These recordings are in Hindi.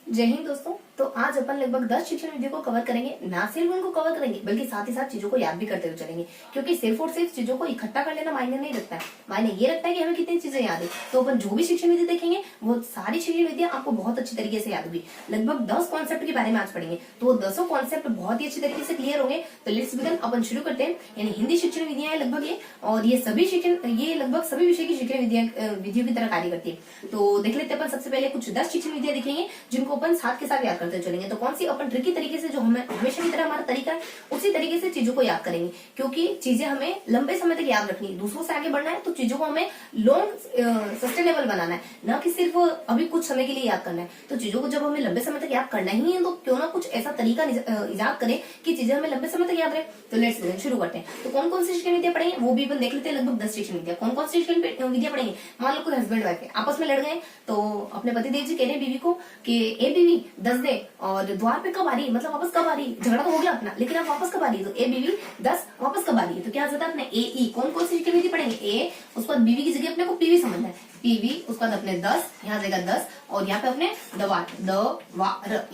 जय हिंद दोस्तों। तो आज अपन लगभग 10 शिक्षण विधियों को कवर करेंगे। ना सिर्फ उनको कवर करेंगे बल्कि साथ ही साथ चीजों को याद भी करते हुए चलेंगे, क्योंकि सिर्फ और सिर्फ चीजों को इकट्ठा कर लेना मायने नहीं रखता है। मायने ये रखता है कि हमें कितनी चीजें याद है। तो अपन जो भी शिक्षण विधि देखेंगे वो सारी शिक्षण विधियां आपको बहुत अच्छी तरीके से याद होगी। लगभग 10 कॉन्सेप्ट के बारे में आज पढ़ेंगे, तो वो 10 कॉन्सेप्ट बहुत ही अच्छी तरीके से क्लियर होंगे। तो लेट्स बिगिन, अपन शुरू करते हैं। यानी हिंदी शिक्षण विधियां है लगभग ये, और ये लगभग सभी विषय की शिक्षण विधियों की तरह कार्य करती है। तो देख लेते हैं अपन सबसे पहले कुछ 10 शिक्षण विधियां देखेंगे जिनको अपन साथ के साथ याद करते चलेंगे। तो कौन सी अपन ट्रिकी तरीके से, जो हमें हमेशा की तरह हमारा तरीका है उसी तरीके से चीजों को याद करेंगे, क्योंकि चीजें हमें लंबे समय तक याद रखनी है। दूसरों से आगे बढ़ना है तो चीजों को हमें लॉन्ग सस्टेनेबल बनाना है, ना कि सिर्फ अभी कुछ समय के लिए याद करना है। तो चीजों को जब हमें लंबे समय तक याद करना ही है तो क्यों ना कुछ ऐसा तरीका इजाद करें कि चीजें हमें लंबे समय तक याद रहे। तो लेट्स शुरू करते हैं। तो कौन कौन सी शिक्षण विधियां पढ़ेंगे वो भी अपन देख लेते हैं। लगभग 10 शिक्षण विधियां। कौन कौन सी शिक्षण विधियां पढ़ेंगे? मान लो कोई हस्बैंड वाइफ है, आपस में लड़ गए, तो अपने पतिदेव जी कह रहे हैं बीवी को कि ए बीवी 10 दे, और द्वार पे कब आ रही, मतलब वापस कब आ रही। झगड़ा तो हो गया अपना, लेकिन आप वापस कब आ रही है? तो ए बीवी 10 वापस कब आ रही है? तो क्या होता है अपने ए ई। कौन कौन सी शिक्षण विधि पढ़ेंगे? ए, उसके बाद बीवी की जगह अपने को पीवी समझना है, पीवी, उसके बाद अपने 10, यहाँ जाएगा 10, और यहाँ पे अपने द्वार,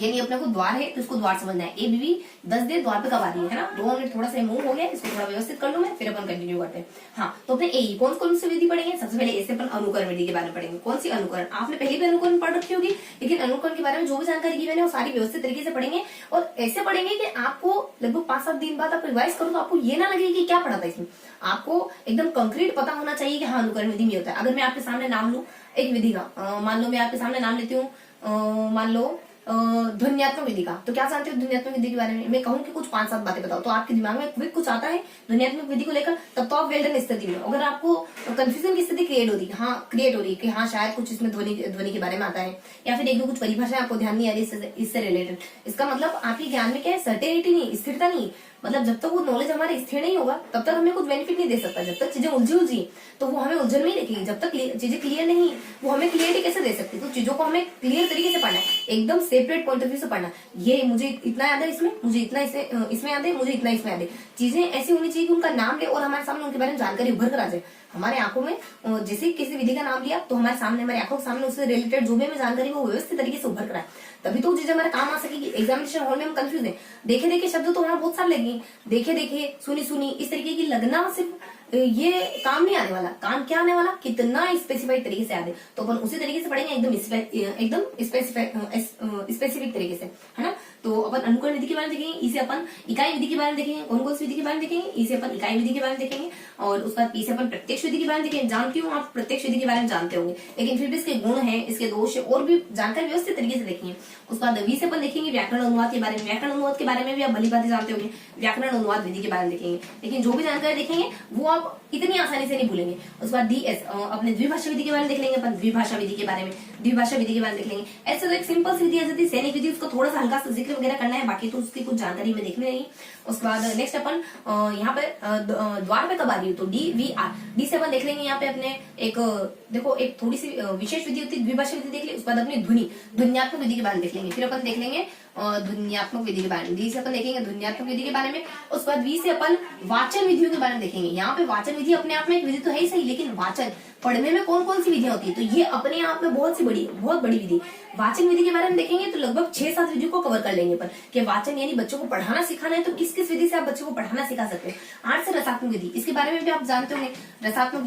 यानी अपने को द्वार है तो इसको द्वार समझना है। ए बीवी 10 दे, द्वार पे कब आ रही है ना। 2 मिनट थोड़ा सा मूव हो गया, इसको थोड़ा व्यवस्थित कर लूं मैं, फिर अपन कंटिन्यू करते हैं। हाँ, तो अपने ए कौन कौन सी विधि पढ़ेंगे? सबसे पहले ऐसे अपन अनुकरण विधि के बारे में पढ़ेंगे। कौन सी अनुकरण? आपने पहले भी अनुकरण पढ़ रखी होगी, लेकिन अनुकरण के बारे में जो भी जानकारी की मैंने वो सारी व्यवस्थित तरीके से पढ़ेंगे। और ऐसे पढ़ेंगे कि आपको लगभग 5-7 दिन बाद आप रिवाइज करो तो आपको ये ना लगे कि क्या पढ़ा था इसमें। आपको एकदम कंक्रीट पता होना चाहिए कि हाँ अनुकरण विधि में होता है। अगर मैं आपके सामने नाम लूं एक विधि का, मान लो मैं आपके सामने नाम लेती हूँ, मान लो ध्वन्यात्मक विधि का, तो क्या जानते हो ध्वन्यात्मक विधि के बारे में? मैं कहूँ कि कुछ 5-7 बातें बताओ तो आपके दिमाग में क्विक कुछ आता है ध्वन्यात्मक विधि को लेकर, तब तो आप वेल डन स्थिति में। अगर आपको कंफ्यूजन की स्थिति क्रिएट हो रही है कि हाँ शायद कुछ इसमें ध्वनि के बारे में आता है, या फिर एक दो कुछ परिभाषाएं आपको ध्यान नहीं आ रही इससे रिलेटेड, इसका मतलब आपके ज्ञान में क्या है? सर्टेनिटी नहीं, स्थिरता नहीं। मतलब जब तक वो नॉलेज हमारे स्थिर नहीं होगा तब तक हमें कुछ बेनिफिट नहीं दे सकता। जब तक चीजें उलझी तो वो हमें उलझन में ही रखेगी। जब तक चीजें क्लियर नहीं वो हमें क्लियरिटी कैसे दे सकती? तो चीजों को हमें क्लियर तरीके से पढ़ना है, एकदम सेपरेट पॉइंट ऑफ व्यू से पढ़ना। ये मुझे इतना याद है इसमें, मुझे इतना इसमें याद है, मुझे इतना इसमें याद है। चीजें ऐसी होनी चाहिए कि उनका नाम ले और हमारे सामने उनके बारे में जानकारी उभर कर आ जाए हमारे आंखों में। जैसे किसी विधि का नाम लिया तो हमारे सामने, हमारी आंखों के सामने उससे रिलेटेड जो भी हमें जानकारी वो व्यवस्थित तरीके से उभर कर आए, तभी तो चीजें हमारे काम आ सकेगी। एग्जामिनेशन हॉल में हम कंफ्यूज है, देखे शब्द तो वहां बहुत सारे लगेंगे, देखे सुनी इस तरीके की लगना सिर्फ ये काम नहीं आने वाला। काम क्या आने वाला? कितना स्पेसिफाइड तरीके से याद है। तो अपन उसी तरीके से पढ़ेंगे, एकदम स्पेसिफिक तरीके से, है ना। तो अपन अनुकरण विधि के बारे में देखेंगे, इसे अपन इकाई विधि के बारे में देखेंगे। कौन कौन सी विधि के बारे में देखेंगे? इसे अपन इकाई विधि के बारे में देखेंगे, और उसके बाद इसे अपन प्रत्यक्ष विधि के बारे में देखेंगे। जानती हूँ आप प्रत्यक्ष विधि के बारे में जानते होंगे, लेकिन फिर भी इसके गुण है, इसके दोष है, और भी जानकारी व्यवस्थित तरीके से देखेंगे। उसके बाद वी से अपन देखेंगे व्याकरण अनुवाद के बारे में। व्याकरण अनुवाद के बारे में भी आप भली बातें जानते होंगे, व्याकरण अनुवाद विधि के बारे में देखेंगे, लेकिन जो भी जानकारी देखेंगे वो आप इतनी आसानी से नहीं भूलेंगे। उसके बाद डीएस, अपने द्विभाषा विधि के बारे में देख लेंगे अपन, द्विभाषा विधि के बारे में देख लेंगे। ऐसे तो एक सिंपल सी विधि आ जाती है सैनिक विधि, उसको थोड़ा सा हल्का सा जिक्र वगैरह करना है, बाकी तो उसकी कुछ जानकारी में देखनी नहीं। उसके बाद नेक्स्ट अपन यहाँ पे द्वार पे कब आ रही हो, तो डी से अपन देख लेंगे। यहाँ पे अपने एक देखो एक थोड़ी सी विशेष विधि होती है द्विभाषा विधि देख ली। उसके बाद अपनी ध्वन्यात्मक विधि के बारे में देख लेंगे। फिर अपन देख लेंगे ध्वन्यात्मक विधि के बारे में, डी से अपन देखेंगे ध्वन्यात्मक विधि के बारे में। उसके बाद वी से अपन वाचन विधियों के बारे में देखेंगे। यहाँ पे वाचन विधि अपने आप में एक विधि तो है ही सही, लेकिन वाचन पढ़ने में कौन कौन सी विधियां होती है, तो ये अपने आप में बहुत बड़ी विधि। वाचन विधि के बारे में देखेंगे तो लगभग 6-7 विधियों को कवर कर लेंगे पर, कि वाचन यानी बच्चों को पढ़ाना सिखाना है तो किस किस विधि से आप बच्चों को पढ़ाना सिखा सकते हैं। 8 से रसात्मक विधि, इसके बारे में भी आप जानते होंगे। रसात्मक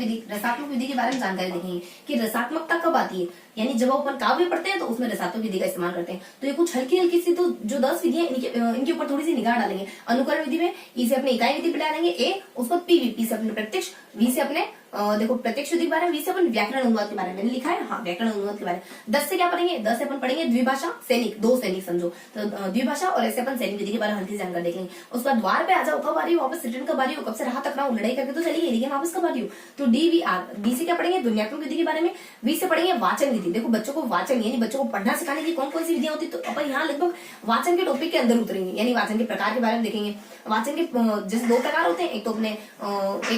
विधि के बारे में जानकारी देखेंगे कि रसात्मकता कब आती है, यानी जब अपन काव्य पढ़ते हैं तो उसमें रसात्मक विधि का इस्तेमाल करते हैं। तो ये कुछ हल्की सी तो जो 10 विधियां इनके ऊपर थोड़ी सी निगाह डालेंगे। अनुकरण विधि में ई से अपने इकाई विधि पे डालेंगे ए, उसको पी से अपने प्रत्यक्ष, वी से अपने देखो प्रत्यक्ष विधि के बारे में, वी से अपन व्याकरण अनुवाद के बारे में लिखा है, हाँ व्याकरण अनुवाद के बारे में। 10 से क्या पढ़ेंगे? 10 से अपन पढ़ेंगे द्विभाषा सैनिक, 2 सैनिक समझो, तो द्विभाषा और ऐसे अपन सैनिक विधि के बारे में हल्की जानकारी देखेंगे। उसके बाद द्वार पे आ जाओ, कब आ रही हो वापस, रिटर्न कब आ रही हो, कब से राह तक रहा हूँ, लड़ाई करके तो चली गई लेकिन वापस कब आ रही हो, तो डी से क्या पढ़ेंगे? ध्वन्यात्मक विधि के बारे में। वी से पढ़ेंगे वाचन विधि। देखो बच्चों को वाचन यानी बच्चों को पढ़ना सिखाने की कौन कौन सी विधियां होती है, तो अपन यहाँ लगभग वाचन के टॉपिक के अंदर उतरेंगे, यानी वाचन के प्रकार के बारे में देखेंगे। वाचन के जैसे 2 प्रकार होते हैं, एक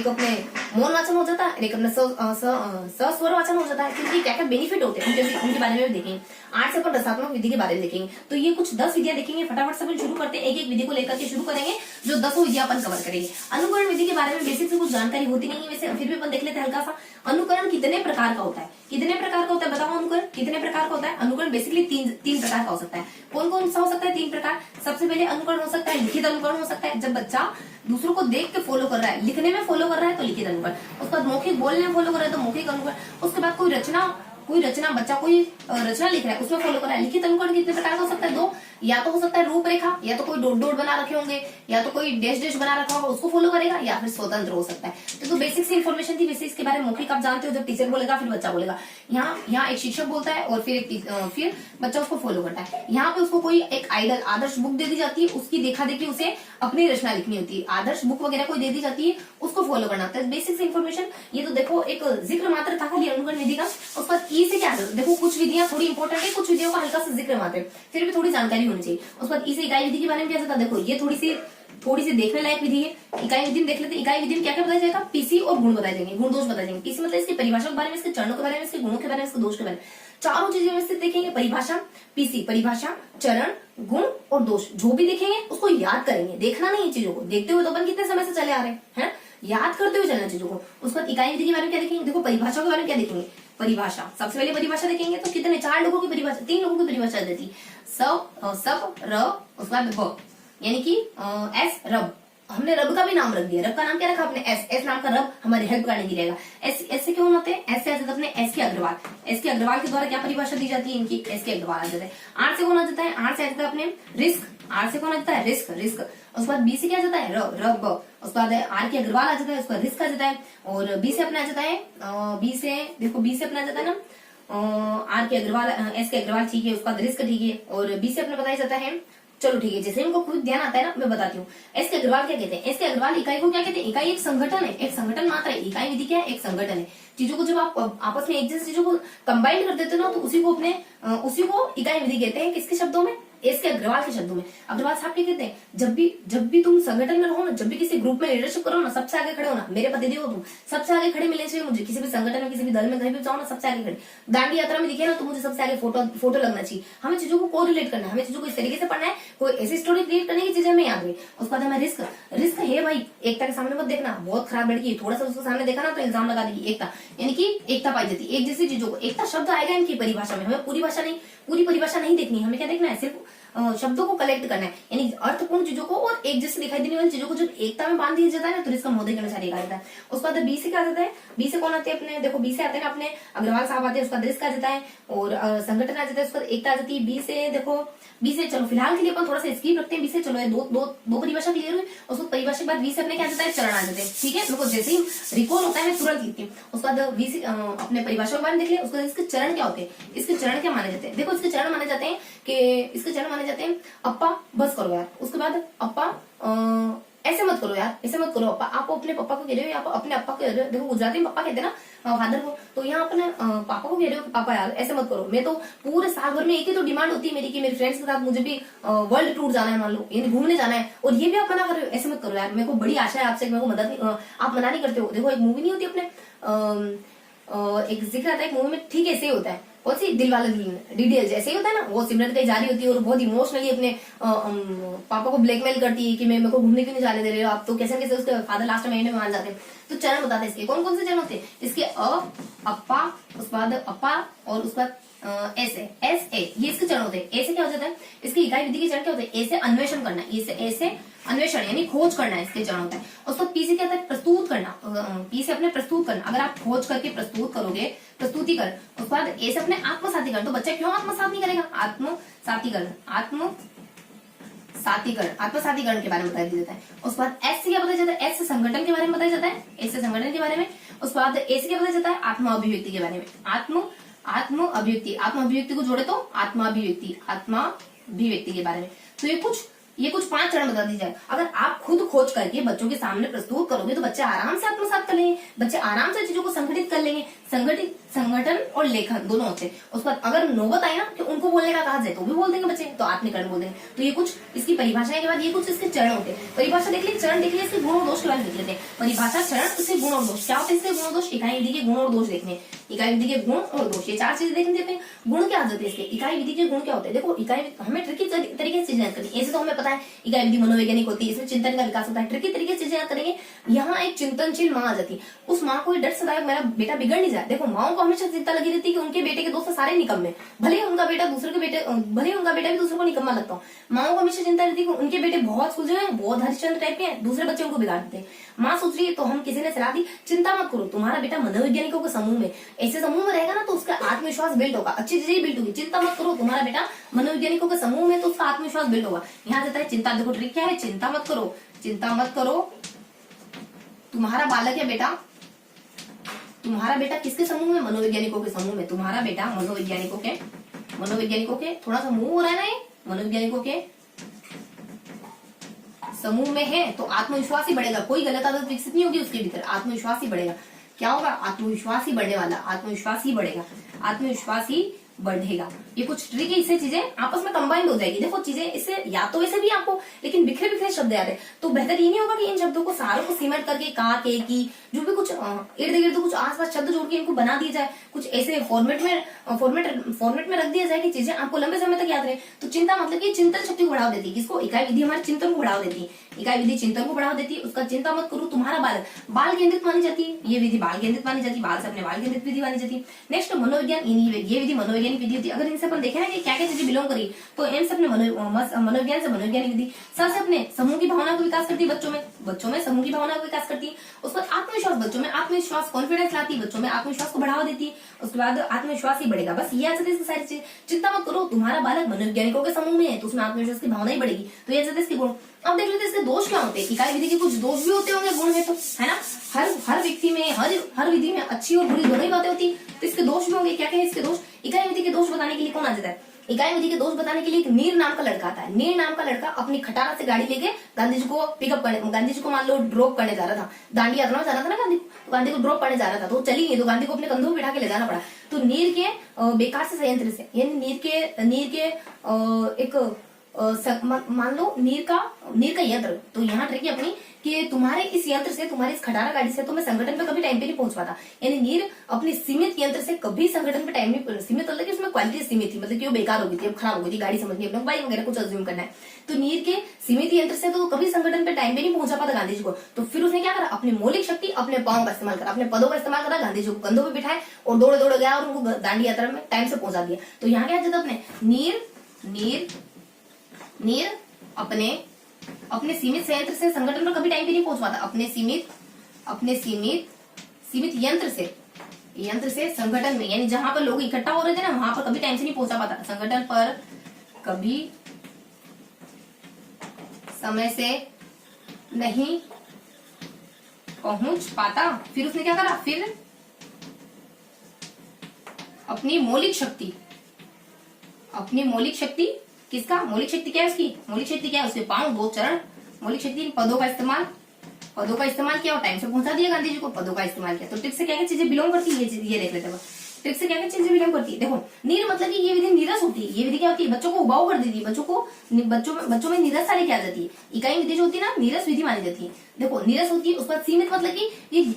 अपने मौन वाचन हो जाता है, एक अपने सस्वर वाचन हो जाता है, क्योंकि क्या क्या बेनिफिट होते हैं उनके बारे में भी देखेंगे। 8 से अपन रसात्मक विधि के बारे में देखेंगे। तो ये कुछ 10 विधियां देखेंगे, फटाफट से अपन शुरू करते हैं, एक एक विधि को लेकर के शुरू करेंगे, जो 10 विधियां अपन कवर करेंगे। अनुकरण विधि के बारे में बेसिक से कुछ जानकारी होती नहीं है, वैसे फिर भी अपन देख लेते हैं हल्का सा। अनुकरण कितने प्रकार का होता है, कितने प्रकार का होता है बताओ, अनुकरण कितने प्रकार का होता है? अनुकरण बेसिकली तीन प्रकार का हो सकता है। कौन कौन सा हो सकता है? 3 प्रकार। सबसे पहले अनुकरण हो सकता है लिखित अनुकरण हो सकता है, जब बच्चा दूसरों को देख के फॉलो कर रहा है, लिखने में फॉलो कर रहा है तो लिखित अनुकरण। उसके बाद मौखिक बोलने में फॉलो कर रहा है तो मौखिक अनुकरण। उसके बाद कोई रचना बच्चा कोई रचना लिख रहा है उसमें फॉलो कर रहा है। लिखित अनुकरण कितने प्रकार का हो सकता है? 2। या तो हो सकता है रूपरेखा, या तो कोई डॉट डॉट बना रखे होंगे, या तो कोई डैश डैश बना रखा होगा उसको फॉलो करेगा, या फिर स्वतंत्र हो सकता है। तो बेसिक सी इन्फॉर्मेशन थी, वैसे इसके बारे में मौखिक आप जानते हो, जब टीचर बोलेगा फिर बच्चा बोलेगा। यहाँ एक शिक्षक बोलता है और फिर बच्चा उसको फॉलो करता है। यहाँ पे उसको कोई एक आइडल आदर्श बुक दे दी जाती है, उसकी देखा देखी उसे अपनी रचना लिखनी होती है। आदर्श बुक वगैरह कोई दे दी जाती है, उसको फॉलो करना होता है। बेसिक इन्फॉर्मेशन ये तो देखो एक जिक्र मात्र था खाली अनुकरण विधि का। उसके बाद ई से क्या है, देखो कुछ विधियां थोड़ी इंपॉर्टेंट है, कुछ विधियों का हल्का सा जिक्र मात्र है, फिर भी थोड़ी जानकारी होनी चाहिए। उसके बाद ई से इकाई विधि के बारे में क्या था, देखो ये थोड़ी सी देखने लायक विधि है। इकाई विधि में देख लेते हैं, इकाई विधि में क्या क्या बताया जाएगा? पीसी और गुण बताए जाएंगे, गुण दोष बताए जाएंगे। पीसी मतलब इसकी परिभाषा के बारे में, इसके चरणों के बारे में, इसके गुणों के बारे में, इसके दोष के बारे में, चारों चीजें व्यवस्थित देखेंगे। परिभाषा, पीसी, परिभाषा, चरण, गुण और दोष, जो भी देखेंगे उसको याद करेंगे, देखना नहीं है चीजों को। देखते हुए तो अपन कितने समय से चले आ रहे हैं, याद करते हुए चलना चीजों को। उसके बाद इकाई विधि के बारे में क्या देखेंगे? देखो परिभाषा के बारे में क्या देखेंगे? परिभाषा सबसे पहले परिभाषा देखेंगे तो कितने 4 लोगों की परिभाषा, 3 लोगों की परिभाषा देती। सब र, उसके बाद ब, यानी कि एस रब। हमने रब का भी नाम रख दिया, रब का नाम क्या रखा आपने? एस नाम का रब हमारी हेल्प करने के लिए रहेगा। एस से क्यों होते हैं? एस से आ जाता है अपने एस के अग्रवाल। एस के अग्रवाल के द्वारा क्या परिभाषा दी जाती है इनकी? एस के अग्रवाल आ जाता है। आर से कौन आ जाता है? आर से आ जाता है अपने रिस्क। आर से कौन आ जाता है? रिस्क। उसके बाद बी से क्या आ जाता है? रब। उसके बाद आर के अग्रवाल आ जाता है, उसका रिस्क आ जाता है। और बी से अपने आ जाता है, बी से देखो बी से अपने आ जाता है ना आर के अग्रवाल, एस के अग्रवाल, ठीक है। उसके बाद रिस्क, ठीक है। और बी से अपने बताया जाता है, चलो ठीक है, जैसे इनको खुद ध्यान आता है ना मैं बताती हूँ। एस के अग्रवाल क्या कहते हैं? एस के अग्रवाल इकाई को क्या कहते हैं? इकाई एक संगठन है, एक संगठन मात्र है। इकाई विधि क्या है? एक संगठन है। चीजों को जब आप आपस में एक जैसी चीजों को कंबाइन कर देते हो ना, तो उसी को इकाई विधि कहते हैं। किसके शब्दों में? एस के अग्रवाल के शब्दों में। अग्रवाल साहब क्या कहते हैं? जब भी तुम संगठन में रहो ना, जब भी किसी ग्रुप में लीडरशिप करो ना, सबसे आगे खड़े हो ना। मेरे पतिदेव हो तुम, सबसे आगे खड़े मिलने चाहिए मुझे। किसी भी संगठन में, किसी भी दल में, कहीं भी जाओ ना, सबसे आगे खड़े। दांडी यात्रा में दिखे ना तो मुझे सबसे आगे फोटो लगना चाहिए। हमें चीजों को कोरिलेट करना है, हमें चीजों को इस तरीके से पढ़ना है, कोई ऐसी स्टोरी क्रिएट करने की चीजें हमें याद हुई। उसके बाद हमें रिस्क है भाई, एकता के सामने मत देखना, बहुत खराब लड़की है, थोड़ा सा उसके सामने देखा ना तो इल्जाम लगा देगी। एकता यानी कि एकता पाई जाती है, एक जैसी चीजों को। एकता शब्द आएगा इनकी परिभाषा में, हमें पूरी परिभाषा नहीं देखनी, हमें क्या देखना है? सिर्फ शब्दों को कलेक्ट करना है, यानी अर्थपूर्ण चीजों को और एक जैसे दिखाई देने वाली चीजों को जब एकता में बांध दिया जाता है ना, तो इसका महोदय के अनुसार एक आ जाता है। उसके बाद बी से क्या आता है? बी से कौन आते हैं अपने? देखो बी से आते हैं अपने अग्रवाल साहब आते हैं, उसका रिस्क आ जाता है और संगठन आ जाता है, उसका एकता आ जाती है। बी से देखो, बी से चलो फिलहाल के लिए अपन थोड़ा सा स्कीप रखते हैं। बी से चलो दो परिभाषा क्लियर हुई। उसको परिभाषा के बाद बी से अपने क्या आ जाता है? चरण आ जाते हैं, ठीक है। देखो जैसे ही रिकॉल होता है मैं तुरंत लिखती हूँ। उसके बाद बी से अपने परिभाषा के बारे में देख लिया। उसके बाद इसके चरण क्या होते हैं? इसके चरण क्या माने जाते हैं? देखो इसके चरण माने जाते हैं अप्पा बस करो यार। उसके बाद अप्पा ऐसे मत करो यार, ऐसे मत करो अप्पा। आप अपने पापा को कह रहे हो या अपने अप्पा को कह रहे हो। देखो गुजराती में पापा कहते हैं ना फादर को, तो यहाँ अपने पापा को कह रहे हो कि पापा यार ऐसे मत करो। मैं तो पूरे साल भर में एक ही तो डिमांड होती है मेरी कि मेरे फ्रेंड्स के साथ मुझे भी वर्ल्ड टूर जाना है, मान लो यानी घूमने जाना है, और ये भी आप मना कर रहे हो, ऐसे मत करो यार। मेरे को बड़ी आशा है आपसे, मेरे को मदद आप मना नहीं करते हो। देखो एक मूवी नहीं होती अपने एक जिक्र आता है एक मूवी में, ठीक है ऐसे ही होता है। कौन सी? दिलवाले दुल्हनिया डीडीएल जैसे ही होता है ना, वो सिमरन कहीं जा रही होती है और बहुत इमोशनली अपने पापा को ब्लैकमेल करती है कि मेरे को घूमने क्यों नहीं जाने दे रहे हो आप, तो कैसे कैसे उसके फादर लास्ट में एंड में मान जाते हैं। तो चरण बताते हैं इसके कौन कौन से चरण होते हैं? इसके अप्पा, उसके बाद अप्पा और उसके बाद ऐसे एस ए, ये इसके चरण होते हैं। ऐसे क्या हो जाता है? इसकी इकाई विधि के चरण क्या होते हैं? ऐसे अन्वेषण करना, ऐसे अन्वेषण यानी खोज करना है, इसके चरण होता है। उसको पी से क्या होता है? प्रस्तुत करना, पी से अपने प्रस्तुत करना। अगर आप खोज करके प्रस्तुत करोगे, प्रस्तुतिकरण। उसके बाद ए से अपने आत्मसातीकरण। तो बच्चा क्यों आत्मसात नहीं करेगा? आत्मसातीकरण आत्मसातीकरण के बारे में बताया जाता है। उसके बाद एस से क्या बताया जाता है? एस से संगठन के बारे में बताया जाता है, एस से संगठन के बारे में। उसके बाद ए से क्या बताया जाता है? आत्म अभिव्यक्ति के बारे में। आत्म अभिव्यक्ति को जोड़े तो आत्माभिव्यक्ति के बारे में। तो ये कुछ 5 चरण बता दीजिए। अगर आप खुद खोज करके बच्चों के सामने प्रस्तुत करोगे तो बच्चे आराम से आत्मसात कर लेंगे, बच्चे आराम से चीजों को संगठित कर लेंगे, संगठित, संगठन और लेखन दोनों होते हैं। उस पर अगर नौबत आए ना कि उनको बोलने का कहा जाए तो भी बोल देंगे बच्चे, तो आत्मीकरण बोल देंगे। तो ये कुछ इसकी परिभाषाएं के बाद ये कुछ इसके चरण होते हैं। परिभाषा देख लीजिए, चरण देख लीजिए, इसके गुण और दोष के बारे में देख लेते हैं। परिभाषा, चरण, इसके गुण और दोष। क्या होते हैं इसके गुण और दोष? इकाई विधि के गुण और दोष देखने, इकाई विधि के गुण और दोष, ये चार चीजें देखने देते हैं। गुण क्या होते हैं इसके? इकाई विधि के गुण क्या होते हैं? देखो इकाई, हमें ट्रिकी तरीके से चीजें याद करनी, ऐसे तो हमें पता है इकाई विधि मनोवैज्ञानिक होती है, इसमें चिंतन का विकास होता है। ट्रिकी तरीके से चीजें याद करेंगे। यहाँ एक चिंतनशील माँ आ जाती है, उस माँ को डर सताए मेरा बेटा बिगड़ नहीं जाए। देखो माओ को हमेशा चिंता लगी रहती है कि उनके बेटे के दोस्त सारे निकम्मे, भले ही उनका बेटा दूसरे के बेटे, भले ही उनका बेटा भी दूसरे को निकम्मा लगता हो, माओ को हमेशा चिंता रहती है कि उनके बेटे बहुत सुलझे हैं, बहुत हरिश्चंद्र टाइप के हैं, दूसरे बच्चे उनको बिगाड़ देते हैं। माँ सोच रही है, तो हम किसी ने सलाह दी, चिंता मत करो, तुम्हारा बेटा मनोवैज्ञानिकों के समूह में, ऐसे समूह में रहेगा ना तो उसका आत्मविश्वास बिल्ड होगा, अच्छी चीजें बिल्ड होगी। चिंता मत करो, तुम्हारा बेटा मनोवैज्ञानिकों के समूह में, तो उसका आत्मविश्वास बिल्ड होगा। यहाँ देता है चिंता, देखो ट्रिक क्या है, चिंता मत करो, चिंता मत करो, तुम्हारा बालक या बेटा, तुम्हारा बेटा किसके समूह में? मनोवैज्ञानिकों के समूह में। तुम्हारा बेटा मनोवैज्ञानिकों के थोड़ा सा मुंह हो रहा है ना, ये मनोवैज्ञानिकों के समूह में है, तो आत्मविश्वास ही बढ़ेगा, कोई गलत आदत विकसित नहीं होगी उसके भीतर, आत्मविश्वास ही बढ़ेगा। क्या होगा? आत्मविश्वास ही बढ़ने वाला, आत्मविश्वास ही बढ़ेगा, आत्मविश्वास ही बढ़ेगा। ये कुछ ट्रिक है, इससे चीजें आपस में कंबाइंड हो जाएगी। देखो चीजें इससे या तो ऐसे भी आपको, लेकिन बिखरे बिखरे शब्द याद है, तो बेहतर ये नहीं होगा कि इन शब्दों को सारों को सीमेंट करके का, के, की, जो भी कुछ इर्द गिर्द कुछ आसपास शब्द जोड़ के इनको बना दिया जाए, कुछ ऐसे फॉर्मेट में रख दिया जाए कि चीजें आपको लंबे समय तक याद रहे। तो चिंता मतलब कि चिंतन शक्ति को बढ़ावा देती है। किसको? इकाई विधि हमारे चिंतन को बढ़ावा देती है, इकाई विधि चिंतन को बढ़ावा देती है। उसका चिंता मत करो, तुम्हारा बालक, बाल केंद्रित मानी जाती है, ये विधि बाल केंद्रित मानी जाती है, बाल से अपने बाल केंद्रित विधि मानी जाती है। नेक्स्ट मनोविज्ञान, ये विधि मनोवैज्ञानिक विधि होती है। अगर इनसे अपन देखें ना कि क्या क्या चीजें बिलोंग करी, तो एम से अपने मनोविज्ञान से मनोवैज्ञानिक विधि, स से अपने समूह की भावना को विकास करती है बच्चों में समूह की भावना को विकास करती है। उसके बाद आत्मविश्वास, बच्चों में आत्मविश्वास, कॉन्फिडेंस लाती है, बच्चों में आत्मविश्वास को बढ़ावा देती है। उसके बाद आत्मविश्वास ही बढ़ेगा। बस ये आते सारी चीज। चिंता मत करो, तुम्हारा बालक मनोवैज्ञानिकों के समूह में है, तो उसमें आत्मविश्वास की भावना ही बढ़ेगी। तो ये इसके गुण। अब देख लेते हैं इसके दोष क्या होते हैं। इकाई विधि के कुछ दोष भी होते होंगे, गुण है तो, है ना। हर व्यक्ति में, हर विधि में अच्छी और बुरी दोनों ही बातें होती है, तो इसके दोष भी होंगे। क्या क्या है इसके दोष? इकाई विधि के दोष बताने के लिए कौन आ जाता है? इकाई विधि के दोष बताने के लिए एक नीर नाम का लड़का आता है। नीर नाम का लड़का अपनी खटारा से गाड़ी लेके गांधी जी को पिकअप करने, गांधी जी को मान लो ड्रॉप करने जा रहा था, दांडी यात्रा में जा रहा था ना गांधी, तो गांधी को ड्रॉप करने जा रहा था, तो चली नहीं, तो गांधी को अपने कंधों पर बिठा के ले जाना पड़ा। तो नीर के बेकार से संयंत्र से, यानी नीर के एक मान लो नीर का यंत्र। तो यहाँ ट्रिक है अपनी कि तुम्हारे इस यंत्र से, तुम्हारी इस खटारा गाड़ी से तुम्हें संगठन पे कभी टाइम पे नहीं पहुंच पाता। यानी नीर अपनी सीमित यंत्र से कभी संगठन पे टाइम नहीं, सीमित मतलब कि उसमें क्वालिटी सीमित थी, मतलब कि वो बेकार हो गई थी, अब खराब हो गई थी गाड़ी, समझनी अपने बाइक वगैरह कुछ अज्यूम करना है। तो नीर के सीमित यंत्र से तो कभी संगठन पे टाइम पे नहीं पहुंचा पाता गांधी जी को। तो फिर उसने क्या करा? अपनी मौलिक शक्ति, अपने पाँव का इस्तेमाल करा, अपने पदों का इस्तेमाल करा, गांधी जी को कंधों पर बिठाए और दौड़े दौड़े गया और उनको दांडी यात्रा में टाइम से पहुंचा दिया। तो यहाँ क्या जाता अपने नीर अपने सीमित संयंत्र से संगठन पर कभी टाइम भी नहीं पहुंच पाता। अपने सीमित यंत्र से संगठन में, यानी जहां पर लोग इकट्ठा हो रहे थे ना, वहां पर कभी टाइम से नहीं पहुंचा पाता। संगठन पर कभी समय से नहीं पहुंच पाता। फिर उसने क्या करा? फिर अपनी मौलिक शक्ति, किसका? मौलिक शक्ति क्या है उसकी? मौलिक शक्ति क्या है? उसके पांव, दो चरण, मौलिक शक्ति, पदों का इस्तेमाल किया और टाइम से पहुंचा दिया गांधी जी को, पदों का इस्तेमाल किया। तो ट्रिक से क्या क्या चीजें बिलोंग करती है, ये देख लेते हैं। ट्रिक से क्या क्या चीजें बिलोंग करती है? देखो नीर मतलब कि ये विधि नीरस होती है। ये विधि क्या होती है? बच्चों को उबाऊ कर देती है, बच्चों में नीरसता लेके आ जाती है। इकाई विधि जो होती है ना, नीरस विधि मानी जाती है। देखो नीरस होती है, उस पर सीमित मतलब कि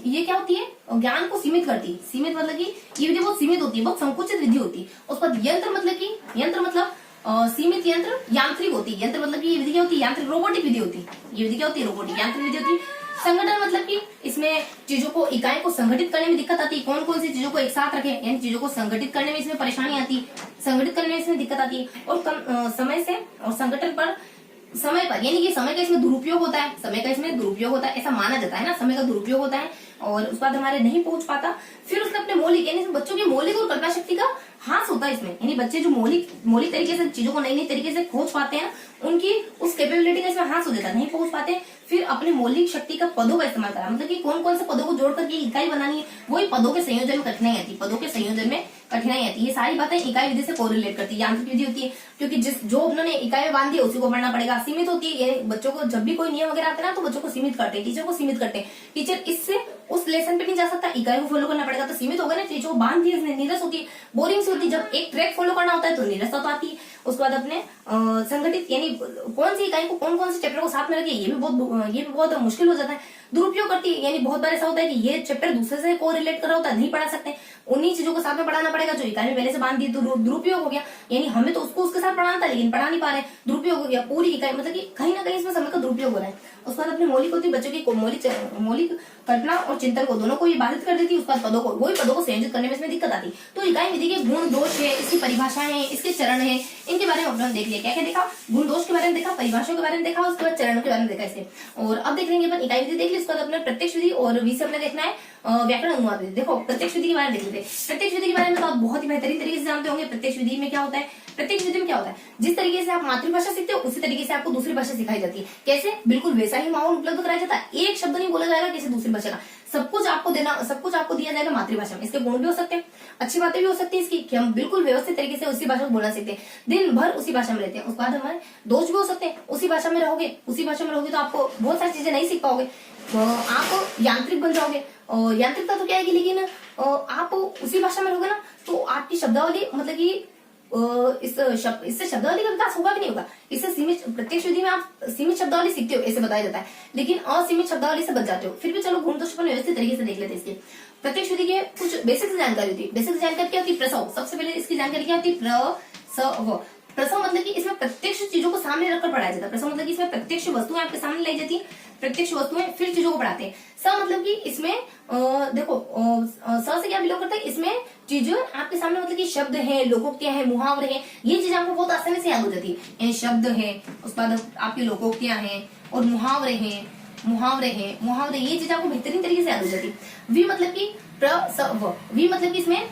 ये क्या होती है? ज्ञान को सीमित करती है। सीमित मतलब कि ये विधि बहुत सीमित होती है, बहुत संकुचित विधि होती है। उस पर यंत्र मतलब सीमित यंत्र यांत्रिक होती है। यंत्र मतलब कि ये विधि क्या होती है? यांत्रिक, रोबोटिक विधि होती है। ये विधि क्या होती है? रोबोटिक, यांत्रिक विधि होती है। संगठन मतलब कि इसमें चीजों को, इकाई को संगठित करने में दिक्कत आती है। कौन कौन सी चीजों को एक साथ रखें, यानी चीजों को संगठित करने में इसमें परेशानी आती है, संगठित करने में इसमें दिक्कत आती है। और कम समय से और संगठन पर समय पर, यानी कि समय का इसमें दुरुपयोग होता है, ऐसा माना जाता है ना, समय का दुरुपयोग होता है और उसके बाद हमारे नहीं पहुंच पाता। फिर उसने अपने मौलिक, यानी बच्चों की मौलिक और कल्पना शक्ति का हास होता है इसमें, यानी बच्चे जो मौलिक तरीके से चीजों को नई तरीके से खोज पाते हैं, उनकी उस कैपेबिलिटी का इसमें हास हो जाता है, नहीं पहुंच पाते। फिर अपने मौलिक शक्ति का पदों का इस्तेमाल करा, मतलब कि कौन कौन से पदों को जोड़ करके इकाई बनानी है, वही पदों के संयोजन में कठिनाई आती है, पदों के संयोजन में कठिनाई आती है। ये सारी बातें इकाई विधि से कोरिलेट करती है। यांत्रिक विधि होती है क्योंकि जो उन्होंने इकाई में बांध दिया उसी को पढ़ना पड़ेगा। सीमित होती है, बच्चों को जब भी कोई नियम वगैरह आता है ना तो बच्चों को सीमित करते हैं, टीचर को सीमित करते हैं। टीचर इससे उस लेसन पे नहीं जा सकता, इकाई को फॉलो करना पड़ेगा, तो सीमित होगा ना। चीजों को बांध दिया इसने, नीरस होती है, बोरिंग सी होती है। जब एक ट्रैक फॉलो करना होता है तो नीरसता तो आती है। उसके बाद अपने संगठित यानी कौन सी इकाई को कौन से चैप्टर को साथ में रखे, ये भी बहुत मुश्किल हो जाता है। दुरुपयोग करती है, यानी बहुत बार ऐसा होता है कि ये चैप्टर दूसरे से को रिलेट कर रहा होता है, नहीं पढ़ा सकते, उन्हीं चीजों को साथ में पढ़ाना पड़ेगा जो इकाई में पहले से बांध दी, तो दुरुपयोग हो गया। यानी हमें तो उसको उसके साथ पढ़ाना था लेकिन पढ़ा नहीं पा रहे, दुरुपयोग हो गया। पूरी इकाई मतलब कि कहीं ना कहीं इसमें समय का दुरुपयोग हो रहा है। उसके बाद अपने मौलिक होती है, बच्चों की मौलिक कल्पना और चिंतन को दोनों को ये बाधित कर देती है। उसके बाद पदों को संयोजित करने में इसमें दिक्कत आती है। तो इकाई विधि के गुण दोष है, इसकी परिभाषाएं है, इसके चरण है, इनके बारे में अपने देख लिया। क्या क्या देखा, गुण दोष के बारे में देखा, परिभाषाओं के बारे में देखा, उसके बाद चरणों के बारे में देखा इसे। और अब देख लेंगे अपन इकाई विधि देख ली, उसके बाद अपने प्रत्यक्ष विधि और वी से अपने देखना है व्याकरण अनुवाद विधि। देखो प्रत्यक्ष विधि के बारे में देख लेते हैं। प्रत्यक्ष विधि के बारे में तो आप बहुत ही बेहतरीन तरीके से जानते होंगे। प्रत्यक्ष विधि में क्या होता है, प्रत्यक्ष विधि में क्या होता है, जिस तरीके से आप मातृभाषा सीखते हो उसी तरीके से आपको दूसरी भाषा सिखाई जाती है। कैसे, बिल्कुल वैसा ही माहौल उपलब्ध कराया जाता है। एक शब्द नहीं बोला जाएगा किसी दूसरी भाषा का, सब कुछ आपको दिया जाएगा मातृभाषा में। इसके गुण भी हो सकते हैं, अच्छी बातें भी हो सकती है इसकी कि हम बिल्कुल व्यवस्थित तरीके से उसी भाषा को बोलना सीखते हैं, दिन भर उसी भाषा में रहते हैं। उसके बाद हमारे दोष भी हो सकते हैं। उसी भाषा में रहोगे तो आपको बहुत सारी चीजें नहीं सीख पाओगे, आप यांत्रिक बन जाओगे। और यांत्रिकता तो क्या है, लेकिन आप उसी भाषा में रहोगे ना तो आपकी शब्दावली मतलब कि इससे शब्दावली का विकास होगा कि नहीं होगा। इससे सीमित, प्रत्यक्ष विधि में आप सीमित शब्दावली सीखते हो ऐसे बताया जाता है, लेकिन असीमित शब्दावली से बच जाते हो। फिर भी चलो गुण दोष पर व्यवस्थित तरीके से देख लेते हैं इसके। प्रत्यक्ष विधि के कुछ बेसिक जानकारी होती है। बेसिक जानकारी क्या होती है, प्रसव। सबसे पहले इसकी जानकारी क्या होती है, प्रसव। प्रसव मतलब कि इसमें प्रत्यक्ष चीजों को सामने रखकर पढ़ाया जाता है। प्रसव मतलब कि इसमें प्रत्यक्ष वस्तुएं आपके सामने लाई जाती है, प्रत्यक्ष वस्तुएं फिर चीजों को पढ़ाते हैं। स मतलब कि इसमें देखो स से क्या बिलोंग करता है, इसमें चीजें आपके सामने मतलब कि शब्द है, लोकोक्तियां है, मुहावरे हैं, ये चीजें आपको बहुत आसानी से याद हो जाती है। यानी शब्द है, उसके बाद आपकी लोकोक्तियां हैं और मुहावरे ये चीजें आपको बेहतरीन तरीके से याद हो जाती है। वी मतलब की प्रसव, वी मतलब की इसमें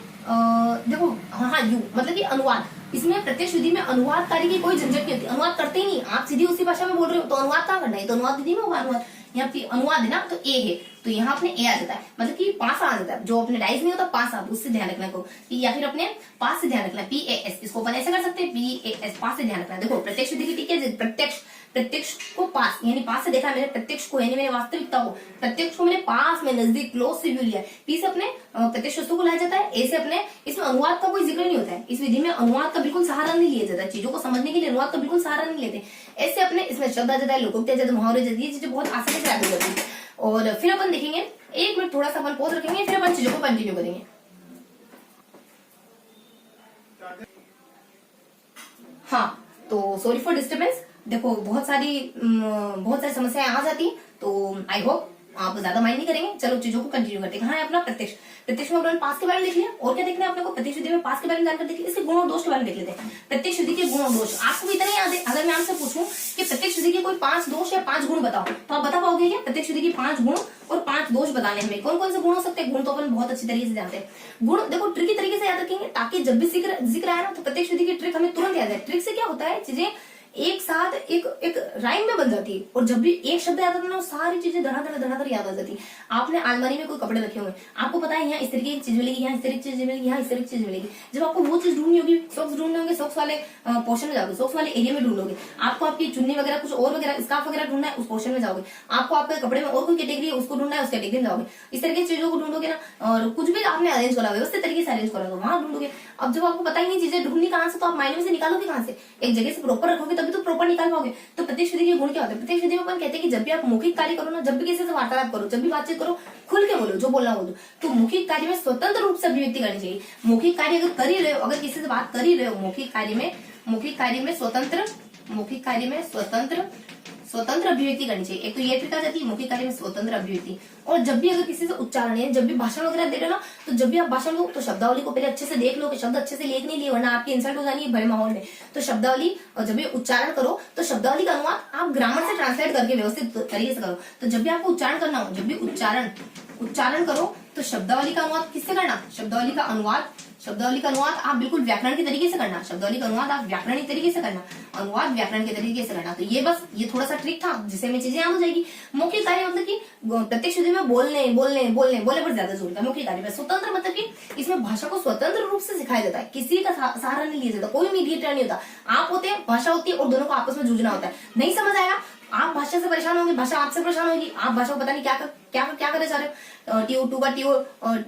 देखो हाँ यू मतलब कि अनुवाद। इसमें प्रत्यक्ष विधि में अनुवाद कार्य की कोई झंझट नहीं होती, अनुवाद करते ही नहीं, आप सीधी उसी भाषा में बोल रहे हो तो अनुवाद कहाँ करना है, तो अनुवाद विधि में होगा अनुवाद। यहाँ पे अनुवाद है ना तो ए है, तो यहाँ अपने ए आ जाता है, मतलब कि पास आ जाता है, जो अपने डाइस नहीं होता पास आ, उससे ध्यान रखना को, या फिर अपने पास से ध्यान रखना, PAS, इसको अपन ऐसे कर सकते हैं PAS, पास से ध्यान रखना। देखो प्रत्यक्ष विधि की ठीक है, प्रत्यक्ष को पास यानी पास से देखा मैंने, प्रत्यक्ष को यानी मैंने वास्तविकता को, प्रत्यक्ष को मैंने पास में नजदीक क्लोज से व्यू लिया। पी से अपने प्रत्यक्ष वस्तु को लाया जाता है, ए से अपने, इसमें अनुवाद का कोई जिक्र नहीं होता है। इस विधि में अनुवाद का बिल्कुल सहारा नहीं लिया जाता है, चीजों को समझने के लिए अनुवाद का बिल्कुल सहारा नहीं लेते। ऐसे अपने इसमें शब्द आ जाता है, लोकोक्ति आ जाता है, मुहावरे जाती है, ये चीजें बहुत आसानी से याद हो जाती है। और फिर अपन देखेंगे, एक मिनट थोड़ा सा अपन पॉज रखेंगे, फिर अपन चीजों को कंटिन्यू करेंगे। हाँ तो सॉरी फॉर डिस्टर्बेंस। देखो बहुत सारी समस्याएं आ जाती है, तो आई होप आप ज्यादा माइंड नहीं करेंगे। चलो चीजों को कंटिन्यू करते हैं। हाँ है अपना प्रत्यक्ष में अपने पास के बारे में देख लिया, और क्या देखना है अपने को, प्रत्यक्ष विधि में पास के बारे में जानकर देख लिया। इसके गुण और दोष के बारे में देख लेते हैं। प्रत्यक्ष विधि के गुण और दोष आपको भी इतना ही याद है। अगर मैं आपसे पूछूं कि प्रत्यक्ष विधि के कोई 5 दोष या 5 गुण बताओ, तो आप बता पाओगे क्या? प्रत्यक्ष विधि के 5 गुण और 5 दोष बताने में कौन कौन से गुण हो सकते हैं? गुण तो अपन बहुत अच्छी तरीके से जानते हैं। गुण देखो ट्रिकी तरीके से याद रखेंगे, ताकि जब भी जिक्र आए ना तो प्रत्यक्ष विधि की ट्रिक हमें तुरंत याद है। ट्रिक से क्या होता है, चीजें एक साथ एक राइम में बन जाती है, और जब भी एक शब्द याद आता है ना सारी चीजें धड़ाधड़ याद आ जाती है। आपने अलमारी में कोई कपड़े रखे होंगे, आपको पता है यहाँ इस तरीके की चीज मिलेगी, यहाँ इस तरीके की चीज मिलेगी, यहाँ इस तरीके की चीज मिलेगी। जब आपको वो चीज ढूंढनी होगी, सॉक्स ढूंढने होंगे, सॉक्स वाले पोर्शन में जाओगे, सॉक्स वाले एरिया में ढूंढोगे। आपको आपकी चुन्नी वगैरह कुछ और वगैरह स्कार्फ वगैरह ढूंढना है, उस पोर्शन में जाओगे। आपको आपके कपड़े में और कोई कैटेगरी है उसको ढूंढना है, उस कैटेगरी में जाओगे। इस तरीके की चीजों को ढूंढोगे ना, और कुछ भी आपने अरेंज करा व्यवस्थित तरीके से अरेंज करा तो वहां ढूंढोगे। अब जब आपको पता ही नहीं चीजें ढूंढनी कहाँ से, तो आप माइंड में से निकालोगे कहाँ से? एक जगह से प्रॉपर रखोगे तभी तो प्रॉपर निकाल पाओगे। तो प्रत्यक्ष विधि के गुण क्या होते हैं? प्रत्यक्ष विधि में अपन कहते हैं कि जब भी आप मौखिक कार्य करो ना, जब भी किसी से वार्तालाप करो, जब भी बातचीत करो, खुल के बोलो, जो बोलना बोलो। तो मौखिक कार्य में स्वतंत्र रूप से अभिव्यक्ति करनी चाहिए। मौखिक कार्य अगर कर ही रहे हो, अगर किसी से बात कर ही रहे हो, मौखिक कार्य में स्वतंत्र अभिव्यक्ति करनी चाहिए। एक तो ये ट्रिक आ जाती है मौखिक कार्य में स्वतंत्र अभिव्यक्ति। और जब भी अगर किसी से उच्चारण है, जब भी भाषण वगैरह दे रहे हो ना, तो जब भी आप भाषण लो तो शब्दावली को पहले अच्छे से देख लो कि शब्द अच्छे से लिख नहीं लिए, वरना आपकी इंसल्ट हो जानी है बड़े माहौल में। तो शब्दावली, और जब भी उच्चारण करो तो शब्दावली का अनुवाद आप ग्रामर से ट्रांसलेट करके व्यवस्थित तरीके से करो। तो जब भी आपको उच्चारण करना हो, जब भी उच्चारण करो तो शब्दावली का अनुवाद किससे करना, शब्दावली का अनुवाद आप बिल्कुल व्याकरण के तरीके से करना, शब्दावली का अनुवाद आप व्याकरणिक तरीके से करना, अनुवाद व्याकरण के तरीके से करना। तो ये थोड़ा सा ट्रिक था जिससे में चीजें याद हो जाएगी। मौखिक कार्य मतलब कि प्रत्येक शुद्धि में बोलने पर ज्यादा जोर था। मौखिक कार्य में स्वतंत्र मतलब कि इसमें भाषा को स्वतंत्र रूप से सिखाया जाता है, किसी का सहारा नहीं लिया जाता, कोई मीडिएटर नहीं होता। आप होते हैं, भाषा होती है और दोनों को आपस में जूझना होता है। नहीं समझ आएगा, आप भाषा से परेशान होंगे, भाषा आपसे परेशान होगी, आप भाषा को पता नहीं क्या करे जा रहे हो, टीओ टू का टीओ,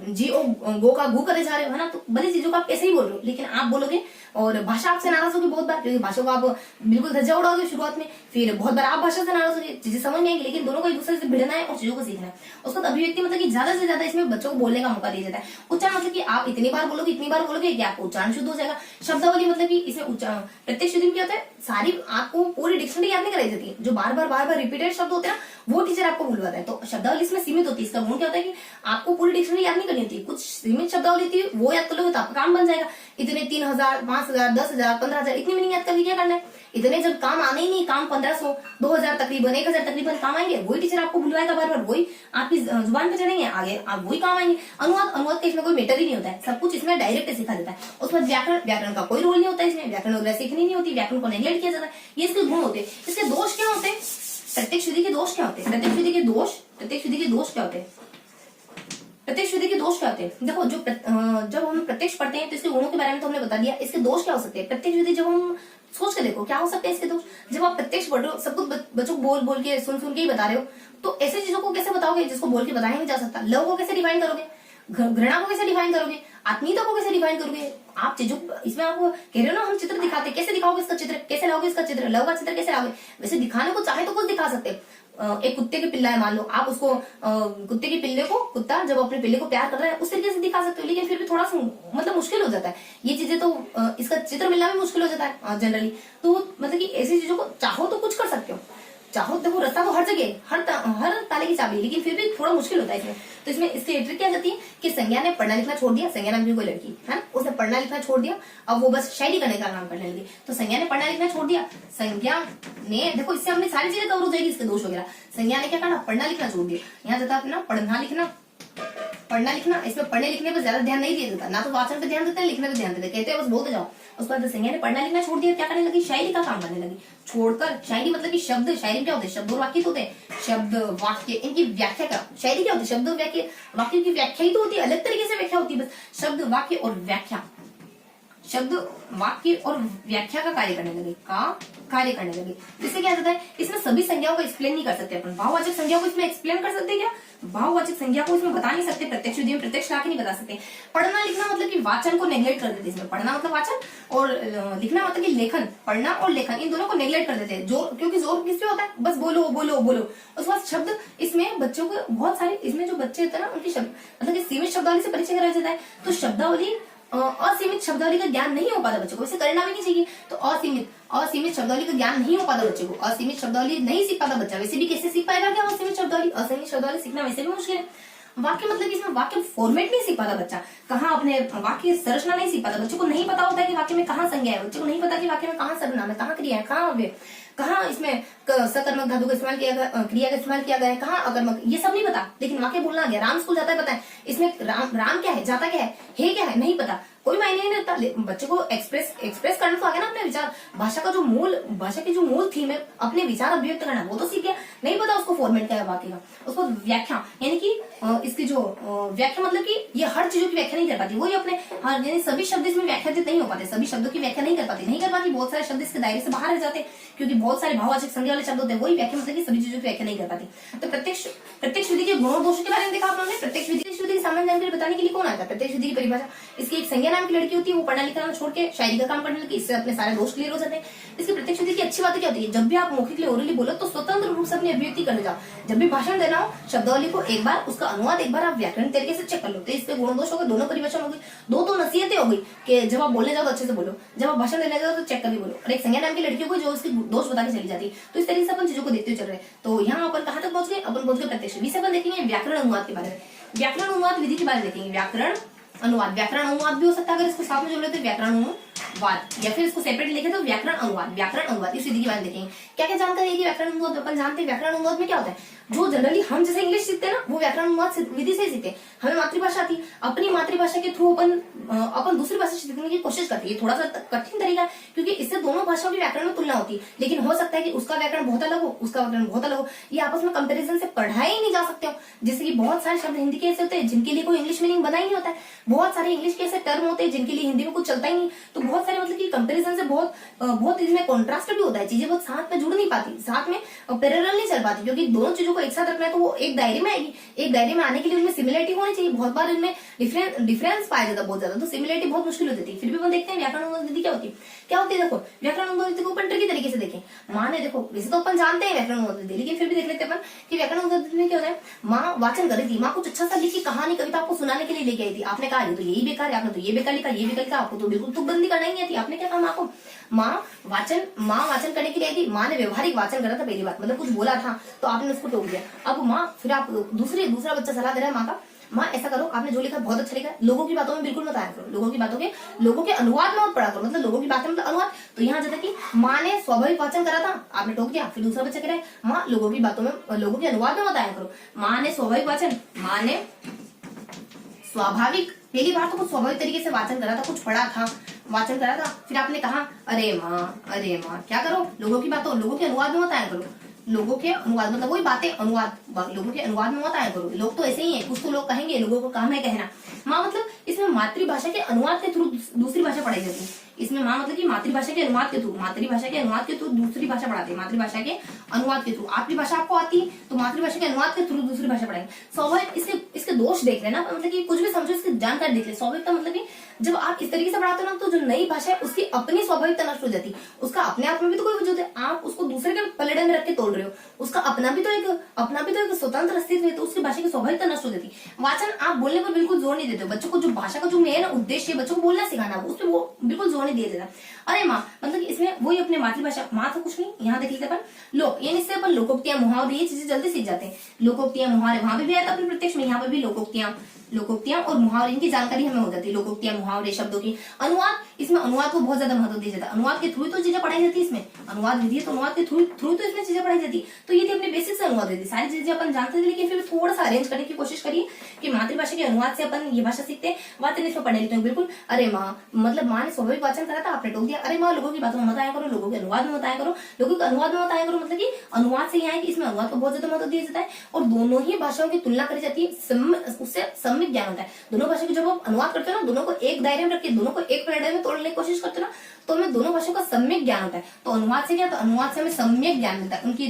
जीओ गो का गु करे जा रहे हो, है ना। तो बड़ी चीजों को आप ऐसे ही बोल रहे हो, लेकिन आप बोलोगे और भाषा आपसे नाराज होगी बहुत बार, क्योंकि भाषा को आप बिल्कुल धज्जा उड़ाओगे शुरुआत में, फिर बहुत बार आप भाषा से नाराज होगे, चीजें समझ नहीं आएगी। लेकिन दोनों को एक दूसरे से भिड़ना है और चीजों को सीखना है। उसके बाद अभिव्यक्ति मतलब कि ज्यादा से ज्यादा इसमें बच्चों को बोलने का मौका दिया जाता है। उच्चारण मतलब कि आप इतनी बार बोलोगे कि आपको उच्चारण शुद्ध हो जाएगा। शब्दावली मतलब कि इसमें प्रत्येक शुद्धि में क्या होता है, सारी आपको पूरी डिक्शनरी याद नहीं कराई जाती है, जो बार बार रिपीटेड शब्द होते हैं वो टीचर आपको भूलवाता है। तो शब्दावली इसमें सीमित होती है। इसका गुण क्या होता है कि आपको पूरी डिक्शनरी याद नहीं करनी होती, कुछ सीमित शब्दावली होती है, वो याद कर लोगे तो आपका काम बन जाएगा। इतने 3000, 5000, 10,000, 15,000 इतनी मीनिंग याद करके क्या करना है। इतने जब काम आने ही नहीं, काम 1500, 2000 तकरीबन 1000 तकरीबन काम आएंगे, वही टीचर आपको भूलवाएगा बार, वही आपकी जुबान पे चढ़ेंगे, आगे आप वही काम आएंगे। अनुवाद का इसमें कोई मैटर ही नहीं होता है, सब कुछ इसमें डायरेक्ट सिखा देता है। उसके बाद व्याकरण का कोई रोल नहीं होता है इसमें, व्याकरण वगैरह सीखनी नहीं होती, व्याकरण को नेग्लेक्ट किया जाता है। ये इसके गुण होते हैं। इसके दोष क्या होते हैं, प्रत्येक शुद्धि के दोष क्या होते हैं, प्रत्येक शुद्धि के दोष क्या होते हैं, प्रत्यक्ष शुद्धि के दोष क्या होते हैं। देखो जब हम प्रत्यक्ष पढ़ते हैं तो इसके गुणों के बारे में तो हमने बता दिया, इसके दोष क्या हो सकते हैं। प्रत्यक्ष शुद्धि जब हम सोच के देखो क्या हो सकते हैं इसके दोष। जब आप प्रत्यक्ष पढ़ रहे हो, सब कुछ बच्चों को बोल के सुन के ही बता रहे हो, तो ऐसे चीजों को कैसे बताओगे जिसको बोल के बताया नहीं जा सकता। लव को कैसे डिफाइन करोगे, घृणा को कैसे डिफाइन करोगे, आत्मीयता को कैसे डिफाइन करोगे। आप चीजों इसमें आप कह रहे हो ना, हम चित्र दिखाते, कैसे दिखाओगे इसका चित्र, कैसे लाओगे इसका चित्र, लव का चित्र कैसे लाओगे। वैसे दिखाने को चाहे तो कुछ दिखा सकते हैं। एक कुत्ते के पिल्ला है, मान लो आप उसको कुत्ते के पिल्ले को, कुत्ता जब अपने पिल्ले को प्यार कर रहा है उस तरीके से दिखा सकते हो, लेकिन फिर भी थोड़ा सा मतलब मुश्किल हो जाता है ये चीजें। तो इसका चित्र मिलना भी मुश्किल हो जाता है जनरली। तो मतलब कि ऐसी चीजों को चाहो तो कुछ कर सकते हो, चाहो देखो रास्ता तो हर जगह, हर ताले की चाबी, लेकिन फिर भी थोड़ा मुश्किल होता है इसमें। तो इसमें इसकी ट्रिक क्या जाती है कि संज्ञा ने पढ़ना लिखना छोड़ दिया। संज्ञा नाम की कोई लड़की है ना, उसने पढ़ना लिखना छोड़ दिया, अब वो बस शायरी करने का काम करने लगी। तो संज्ञा ने पढ़ना लिखना छोड़ दिया, संज्ञा ने देखो इससे हमने सारी चीजें कवर हो जाएगी, इसके दोष वगैरह। संज्ञा ने क्या करना, पढ़ना लिखना छोड़ दिया। यहाँ जाता अपना पढ़ना लिखना, इसमें पढ़ने लिखने पर ज्यादा ध्यान नहीं दिया जाता, ना तो वाचन पे ध्यान देते हैं, लिखने पे ध्यान देते, कहते हैं बस बोलते जाओ। उसके बाद संज्ञा ने पढ़ना लिखना छोड़ दिया, क्या करने लगी, शायरी का काम करने लगी। छोड़कर शायरी मतलब कि शब्द, शायरी क्या होते हैं, शब्द और वाक्य होते हैं। शब्द वाक्य इनकी व्याख्या क्या, शायरी क्या होती है, शब्द वाक्य, वाक्य की व्याख्या ही तो होती है, अलग तरीके से व्याख्या होती है। बस शब्द वाक्य और व्याख्या, शब्द वाक्य और व्याख्या का कार्य करने लगे। इससे क्या होता है, इसमें सभी संज्ञाओं को एक्सप्लेन नहीं कर सकते अपन। भाववाचक संज्ञा को इसमें एक्सप्लेन कर सकते हैं क्या, भाववाचक संज्ञा को इसमें बता नहीं सकते, प्रत्यक्ष शुद्धि में प्रत्यक्ष ला के नहीं बता सकते। पढ़ना लिखना मतलब कि वाचन को नेग्लेक्ट कर देते हैं इसमें। पढ़ना मतलब वाचन और लिखना मतलब कि लेखन, पढ़ना और लेखन इन दोनों को नेग्लेक्ट कर देते हैं। क्योंकि जोर किस पे होता है, बस बोलो बोलो बोलो। उसके बाद शब्द, इसमें बच्चों को बहुत सारे, इसमें जो बच्चे होते हैं ना उनकी शब्द मतलब कि सीमित शब्दावली से परिचय कराया जाता है। तो शब्दावली असीमित शब्दावली का ज्ञान नहीं हो पाता बच्चों को, इसे करना भी नहीं चाहिए। तो असीमित शब्दावली का ज्ञान नहीं हो पाता बच्चे को, असीमित शब्दावली नहीं सीख पाता बच्चा। वैसे भी कैसे सीख पाएगा क्या असीमित शब्दावली सीखना वैसे भी मुश्किल है। वाक्य मतलब कि इसमें वाक्य फॉर्मेट नहीं सीख पाता बच्चा, कहाँ अपने वाक्य संरचना नहीं सीख पाता। बच्चे को नहीं पता होता है कि वाक्य में कहाँ संज्ञा है, बच्चे को नहीं पता कि वाक्य में कहाँ सर्वनाम है, कहाँ क्रिया है, कहाँ अव्यय, कहाँ इसमें सकर्मक धातु का इस्तेमाल किया गया, क्रिया का इस्तेमाल किया गया है, कहाँ अकर्मक, ये सब नहीं पता। लेकिन वाक्य बोलना आ गया, राम स्कूल जाता है पता है, इसमें राम क्या है, जाता क्या है क्या है नहीं पता, कोई मायने नहीं रहता। बच्चे को एक्सप्रेस करना तो आ गया ना अपने विचार, भाषा की जो मूल थीम है, अपने विचार अभिव्यक्त करना, वो तो सीख गया। नहीं पता उसको फॉर्मेट क्या है वाक्य का। उसको व्याख्या यानी कि इसकी जो व्याख्या मतलब कि ये हर चीजों की व्याख्या नहीं कर पाती, वही अपने यानी सभी शब्द इसमें व्याख्यात नहीं हो पाते, सभी शब्दों की व्याख्या नहीं कर पाती। बहुत सारे शब्द इसके दायरे से बाहर रह जाते, क्योंकि बहुत सारे भाववाचक संज्ञा वाले शब्द होते हैं, वही व्याख्या मतलब कि सभी चीजों की व्याख्या नहीं कर पाती। तो प्रत्यक्ष शुद्धि के गुणों दोषों के बारे में देखा आप लोगों ने। प्रत्यक्ष शुद्धि की सामान्य जानकारी बताने के लिए कौन आता है, प्रत्यक्ष शुद्धि की परिभाषा। इसकी एक संज्ञा नाम की लड़की होती है, वो पढ़ना लिखना छोड़ के शायरी का काम करने लगी, इससे अपने सारे दोष क्लियर हो जाते हैं। इसकी प्रत्यक्ष शुद्धि की अच्छी बात क्या होती है, जब भी आप मौखिक ओरली बोलो तो स्वतंत्र रूप से अपनी अभिव्यक्ति करने जाओ। जब भी भाषण देना हो, शब्दावली को एक बार, उसका अनुवाद एक बार आप व्याकरण तरीके से चेक कर लो। तो इसके गुण दोष हो गए, दोनों परिभाषा हो गई, दो तो नसीहतें हो गई कि जब आप बोलने जाओ तो अच्छे से बोलो, जब आप भाषण देने जाओ तो चेक करके बोलो। और एक संज्ञा नाम की लड़की को जो उसके दोष बता के चली जाती है। तो इस तरीके से अपन चीजों को देखते हुए चल रहे हैं। तो यहाँ अपन कहाँ तक पहुंच गए, अपन पहुंच गए प्रत्यक्ष। इसे अपन देखेंगे व्याकरण अनुवाद के बारे में, व्याकरण अनुवाद विधि के बारे में देखेंगे। व्याकरण अनुवाद, व्याकरण अनुवाद भी हो सकता है अगर इसको साथ में जोड़ लेते हैं, व्याकरण अनुवाद, या फिर इसको सेपरेट लिखे तो व्याकरण अनुवाद। व्याकरण अनुवाद इस विधि के बारे में देखेंगे। क्या क्या जानकारी है कि व्याकरण अनुवाद अपन जानते हैं। व्याकरण अनुवाद में क्या होता है, जो जनरली हम जैसे इंग्लिश सीखते हैं ना, वो व्याकरण अनुवाद विधि से सीखते हैं। हमें मातृभाषा थी, अपनी मातृभाषा के थ्रू अपन दूसरी भाषा सीखने की कोशिश करते हैं। ये थोड़ा सा कठिन तरीका है क्योंकि इससे दोनों भाषाओं की व्याकरण में तुलना होती है, लेकिन हो सकता है कि उसका व्याकरण बहुत अलग हो, उसका व्याकरण बहुत अलग हो, ये आपस में कंपैरिजन से पढ़ाए ही नहीं जा सकते हो। जैसे कि बहुत सारे शब्द हिंदी के ऐसे होते हैं जिनके लिए कोई इंग्लिश मीनिंग बना ही नहीं होता है, बहुत सारे इंग्लिश के ऐसे टर्म होते हैं जिनके लिए हिंदी में कुछ चलता ही नहीं। तो बहुत सारे मतलब कि कंपैरिजन से बहुत इसमें कॉन्ट्रास्ट भी होता है, चीजें बहुत साथ में जुड़ नहीं पाती, साथ में पैरेलल नहीं चल पाती, क्योंकि दोनों चीजों को एक साथ रखना है तो वो एक दायरे में आएगी। एक दायरे में आने के लिए उनमें सिमिलरिटी होनी चाहिए। बहुत बार इनमें डिफरेंस पाया जाता है बहुत ज्यादा, तो सिमिलरिटी बहुत मुश्किल हो जाती है। फिर भी हम देखते हैं व्याकरण अनुवाद विधि क्या होती है। क्या होती है देखो, व्याकरण अनुवाद विधि को अपन ट्रिकी तरीके से देखें। माने देखो, वैसे तो अपन जानते हैं व्याकरण अनुवाद विधि, लेकिन फिर भी देख लेते हैं अपन कि व्याकरण अनुवाद विधि में क्या होता है। माँ वाचन कर रही थी, माँ कुछ अच्छा सा लिखी कहानी कविता आपको सुनाने के लिए लेके आई थी। आपने कहा ये तो यही बेकार है, आपने तो ये बेकार लिखा, ये बेकार लिखा, आपको तो बिल्कुल तुकबंदी करना ही नहीं थी। आपने क्या कहा माँ को, माँ वाचन करने के लिए आई थी। माँ ने व्यवहारिक वाचन करा था पहली बात, मतलब कुछ बोला था तो आपने उसको टोक दिया। अब माँ फिर आप दूसरा बच्चा सलाह दे रहा है माँ का, माँ ऐसा करो, आपने जो लिखा बहुत अच्छा लिखा है, लोगों की बातों में बिल्कुल मत आया करो, लोगों के अनुवाद में मत पढ़ा करो, मतलब लोगों की बातें मतलब अनुवाद। तो यहाँ जैसे कि माँ ने स्वाभाविक वाचन करा था, आपने टोक दिया। फिर दूसरा बच्चा कह रहा है माँ लोगों की बातों में, लोगों के अनुवाद में मत आया करो। माँ ने स्वाभाविक वाचन, माँ ने स्वाभाविक, पहली बार तो कुछ स्वाभाविक तरीके से वाचन करा था, कुछ पढ़ा था, वाचन करा था। फिर आपने कहा अरे माँ क्या करो, लोगों की बातों, लोगों के अनुवाद में मत आया करो। लोगों के अनुवाद मतलब वही बातें, अनुवाद, लोगों के अनुवाद में मत आया करो। लोग तो ऐसे ही हैं, कुछ तो लोग कहेंगे, लोगों को काम है कहना। माँ मतलब इसमें मातृभाषा के अनुवाद के थ्रू दूसरी भाषा पढ़ाई जाती है। इसमें माँ मतलब कि मातृभाषा के अनुवाद के थ्रू, दूसरी भाषा पढ़ाते हैं। मातृभाषा के अनुवाद के थ्रू, आपकी भाषा आपको आती है तो मातृभाषा के अनुवाद के थ्रू दूसरी भाषा पढ़ाएंगे। स्वाभाविक इसके दोष देख लेना, मतलब कि कुछ भी समझो, इसकी जानकारी देख ले। स्वाभाविकता मतलब कि जब आप इस तरीके से पढ़ाते हो ना, तो जो नई भाषा है उसकी अपनी स्वाभाविकता नष्ट हो जाती है। उसका अपने आप में भी तो कोई वजूद है, आप उसको दूसरे के पलड़े में रख के तोड़ रहे हो। उसका अपना भी तो एक स्वतंत्र अस्तित्व है, तो उसकी भाषा की स्वाभाविकता नष्ट हो जाती है। वाचन आप बोलने पर बिल्कुल जोर नहीं देते हो। बच्चों को जो भाषा का जो मेन उद्देश्य है, बच्चों को बोलना सिखाना, उस पर वो बिल्कुल जोर नहीं दिया जाता। अरे माँ मतलब इसमें वही अपने मातृभाषा, माँ तो कुछ नहीं, यहाँ देख लेते अपन लोक, यानी इससे अपन लोकोक्तियां, मुहावरे, ये चीजें जल्दी सीख जाते हैं। लोकोक्तियां, मुहावरे वहां पे भी आता है प्रत्यक्ष में, यहाँ पर भी लोकोक्तियां और मुहावरे, इनकी जानकारी हमें हो जाती है। लोकोक्तियां, मुहावरे, शब्दों की। अनुवाद, इसमें अनुवाद को बहुत ज्यादा महत्व दिया जाता है। अनुवाद के थ्रू तो चीजें पढ़ाई जाती है। इसमें अनुवाद विधि है तो अनुवाद के थ्रू तो इसमें चीजें पढ़ाई जाती है। तो ये थी अपने बेसिक से अनुवाद विधि, सारी चीजें अपन जानते थे, लेकिन फिर थोड़ा सा अरेंज करने की कोशिश करिए कि मातृभाषा के अनुवाद से अपन ये भाषा सीखते हैं, वाचन इसमें पढ़े लिखते हैं बिल्कुल। अरे माँ मतलब माँ ने स्वाभाविक वाचन करा था, आपने टोक दिया। अरे माँ लोगों की बातों में मत आया करो, लोगों के अनुवाद में मत आया करो, लोगों के अनुवाद में मत आया करो, मतलब कि अनुवाद से यहाँ है कि इसमें अनुवाद को बहुत ज्यादा महत्व दिया जाता है और दोनों ही भाषाओं की तुलना करी जाती है, उससे सम्यक ज्ञान होता है। दोनों भाषा की जब आप अनुवाद करते हो ना, दोनों को एक दायरे में रख के, दोनों को एक पलड़े में तोड़ने की कोशिश करते हो ना, तो हमें दोनों भाषाओं का सम्यक ज्ञान होता है। तो अनुवाद से क्या, तो अनुवाद से हमें सम्यक ज्ञान मिलता है। उनकी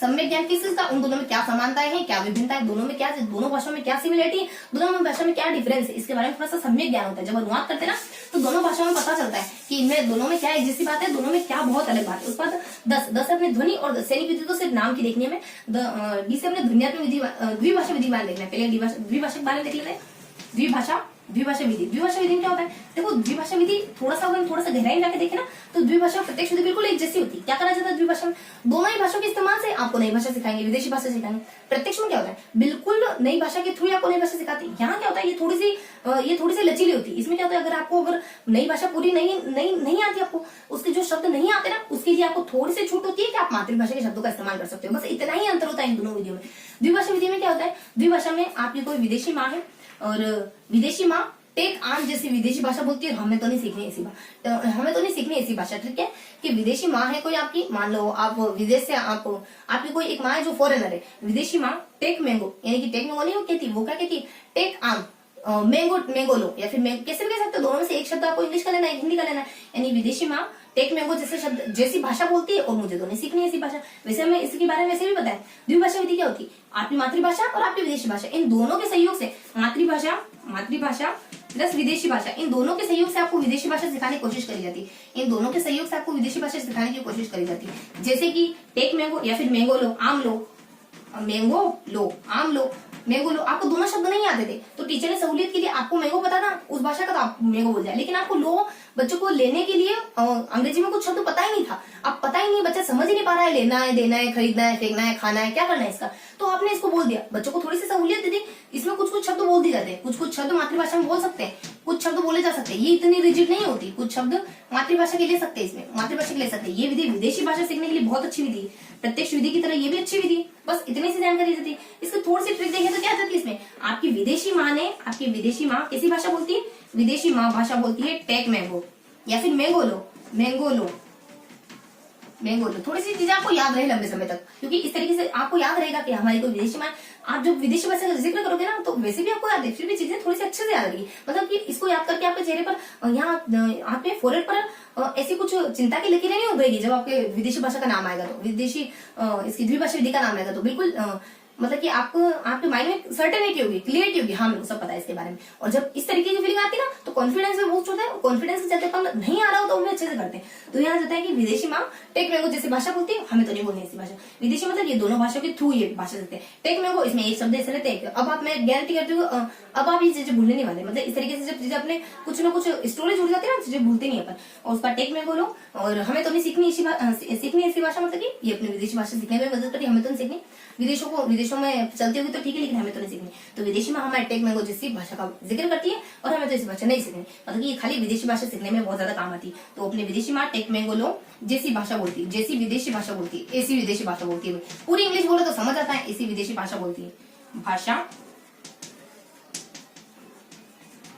सम्यक ज्ञान किस चीज का, उन दोनों में क्या समानताएं हैं, क्या विभिन्नता है, दोनों में क्या, दोनों भाषाओं में क्या सिमिलरिटी है, दोनों भाषा में क्या डिफरेंस है, इसके बारे में थोड़ा सा सम्यक ज्ञान होता है। जब अनुवाद करते हैं ना, तो दोनों भाषाओं में पता चलता है कि इनमें दोनों में क्या एक जैसी बात है, दोनों में क्या बहुत अलग बात है। उसके बाद 10 अपने ध्वनि और सैनिक विधि तो सिर्फ नाम की देखनी है। डी से अपने ध्वनियात्मक विधि, द्विभाषा विधि बारे देखना है। पहले द्विभाषा के बारे में देख लेते हैं। द्विभाषा विधि में क्या होता है, देखो द्विभाषा विधि थोड़ा सा गहराई में जाके देखे ना, तो द्विभाषा प्रत्यक्ष विधि बिल्कुल एक जैसी होती है। क्या करा जाता है द्विभाषा में, दोनों ही भाषाओं के इस्तेमाल से आपको नई भाषा सिखाएंगे, विदेशी भाषा सिखाएंगे। प्रत्यक्ष में क्या होता है, बिल्कुल नई भाषा के थ्रू आपको नई भाषा सिखाते हैं। यहाँ क्या होता है, ये थोड़ी सी लचीली होती है। इसमें क्या होता है, अगर नई भाषा पूरी नहीं आती, आपको उसके जो शब्द नहीं आते ना, उसके लिए आपको थोड़ी सी छूट होती है कि आप मातृभाषा के शब्दों का इस्तेमाल कर सकते हो। बस इतना ही अंतर होता है इन दोनों विधियों में। द्विभाषा विधि में क्या होता है, द्विभाषा में आपकी कोई विदेशी माँ है और विदेशी माँ टेक आन जैसी विदेशी भाषा बोलती है, हमें तो नहीं सीखनी ऐसी भाषा। ठीक है, कि विदेशी माँ है कोई आपकी, मान लो आप विदेश से, आपकी कोई एक माँ है जो फॉरेनर है, विदेशी माँ टेक मैंगो, यानी कि टेक मैंगो नहीं वो कहती, वो क्या कहती, टेक आम मैंगो लो, या फिर कैसे भी कह सकते हो, दोनों में से एक शब्द आपको इंग्लिश का लेना है, हिंदी का लेना है। यानी विदेशी माँ टेक मैंगो जैसे शब्द, जैसी भाषा बोलती है और मुझे तो नहीं सीखनी ऐसी भाषा। वैसे हमें इसके बारे में वैसे भी पता है। द्विभाषा विधि क्या होती है, आपकी मातृभाषा और आपकी विदेशी भाषा, इन दोनों के सहयोग से मातृभाषा प्लस विदेशी भाषा, इन दोनों के सहयोग से आपको विदेशी भाषा सिखाने की कोशिश करी जाती है। इन दोनों के सहयोग से आपको विदेशी भाषा सिखाने की कोशिश करी जाती है। जैसे कि टेक मैंगो या फिर मैंगो लो, आम लो, मैंगो लो। आपको दोनों शब्द नहीं आते थे, तो टीचर ने सहूलियत के लिए आपको मैंगो पता था उस भाषा का, तो आप मैंगो बोल जाए, लेकिन आपको लो बच्चों को लेने के लिए अंग्रेजी में कुछ शब्द पता ही नहीं था। अब पता ही नहीं, बच्चा समझ ही नहीं पा रहा है, लेना है, देना है, खरीदना है, फेंकना है, खाना है, क्या करना है इसका, तो आपने इसको बोल दिया। बच्चों को थोड़ी सी सहूलियत दे दी, इसमें कुछ कुछ शब्द बोल दिए जाते हैं, कुछ कुछ शब्द मातृभाषा में बोल सकते हैं, कुछ शब्द बोले जा सकते हैं, ये इतनी रिजिड नहीं होती, कुछ शब्द मातृभाषा के ले सकते हैं, इसमें मातृभाषा के ले सकते हैं। ये विधि विदेशी भाषा सीखने के लिए बहुत अच्छी विधि है, प्रत्यक्ष विधि की तरह ये भी अच्छी विधि है। बस इतनी सी जानकारी देती है। इसकी थोड़ी सी ट्रिक देखें तो क्या जाती है इसमें, आपकी विदेशी माँ ने, आपकी विदेशी माँ कैसी भाषा बोलती है, विदेशी माँ भाषा बोलती है टेक मैंगो या फिर मैंगो लो, मैंगो लो, मैंगो लो। थोड़ी सी चीजें आपको याद रहे लंबे समय तक, क्योंकि इस तरीके से आपको याद रहेगा कि हमारी कोई विदेशी माँ, आप जब विदेशी भाषा का जिक्र करोगे ना तो वैसे भी आपको याद है, फिर भी चीजें थोड़ी सी अच्छे से याद रहेगी। मतलब कि इसको याद करके आपके चेहरे पर, यहाँ आपके फोrehead पर ऐसी कुछ चिंता की लकीरें नहीं उभरेगी जब आपके विदेशी भाषा का नाम आएगा, तो विदेशी इसकी द्विभाषा विधि का नाम आएगा, तो बिल्कुल मतलब कि आपको, आपके माइंड में सर्टेनिटी होगी, क्लियरिटी होगी, हाँ मेरे को सब पता है इसके बारे में। और जब इस तरीके की फीलिंग आती है ना तो कॉन्फिडेंस में बूस्ट होता है। कॉन्फिडेंस जब तक नहीं आ रहा हो तो उन्हें अच्छे से करते हैं। तो यहाँ जाता है कि विदेशी माँ टेक मैंगो जैसी भाषा बोलती है, हमें तो नहीं बोलनी ऐसी भाषा। विदेशी मतलब ये दोनों भाषाओं के थ्रू ये भाषा देते हैं। टेक मैंगो, इसमें एक शब्द ऐसे रहते हैं। अब आप, मैं गारंटी करती हूँ अब आप ये चीजें भूलने नहीं वाले। मतलब इस तरीके से जब चीजें अपने कुछ ना कुछ स्टोरेज जुड़ जाती है ना, चीजें भूलते नहीं अपन। और उसका टेक मैंगो लो, और हमें तो नहीं सीखनी ऐसी भाषा, मतलब कि ये अपनी विदेशी भाषा सीखने में मदद करती है, हमें तो नहीं सीखनी। विदेशों में चलती होगी तो ठीक है, लेकिन हमें तो नहीं सीखनी। तो विदेशी में हमारे टेक मैंगो जैसी भाषा का जिक्र करती है और हमें तो ऐसी भाषा नहीं सीखनी। मतलब कि ये खाली विदेशी भाषा सीखने में बहुत ज्यादा काम आती है। तो अपने विदेशी माँ टेक मैंगो लो जैसी भाषा बोलती है, जैसी विदेशी भाषा बोलती है, ऐसी विदेशी भाषा बोलती है। पूरी इंग्लिश बोलो तो समझ आता है, ऐसी विदेशी भाषा बोलती है, भाषा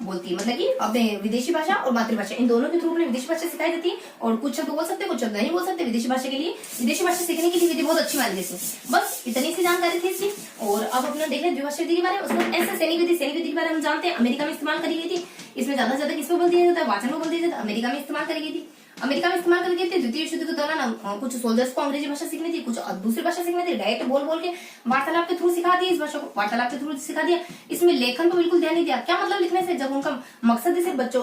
बोलती है। मतलब कि अपने विदेशी भाषा और मातृभाषा इन दोनों के थ्रू अपने विदेशी भाषा सिखाई जाती है। और कुछ शब्द बोल सकते हैं, कुछ शब्द नहीं बोल सकते। विदेशी भाषा के लिए, विदेशी भाषा सीखने की विधि बहुत अच्छी मानी जाती है। बस इतनी सी जानकारी थी इसकी। और अब अपना देख लें द्विभाषा विधि के बारे में। उसमें ऐसे सैनिक विधि के बारे में हम जानते हैं, अमेरिका में इस्तेमाल करी गई थी। इसमें ज्यादा से ज्यादा किसमें बोल दिया जाता है, वाचन में बोल दिया जाता है। अमेरिका में इस्तेमाल करी गई थी। अमेरिका में इस्तेमाल करी गई थी। द्वितीय विश्व युद्ध के दौरान कुछ सोल्जर्स को अंग्रेजी भाषा सीखनी थी, कुछ दूसरी भाषा सीखनी थी। डायरेक्ट बोल बोल के वार्तालाप के थ्रू सिखा दिया, इस भाषा को वार्तालाप के थ्रू सिखा दिया। इसमें लेखन पर बिल्कुल ध्यान नहीं दिया। क्या मतलब लिखने से, जब उनका मकसद है सिर्फ बच्चों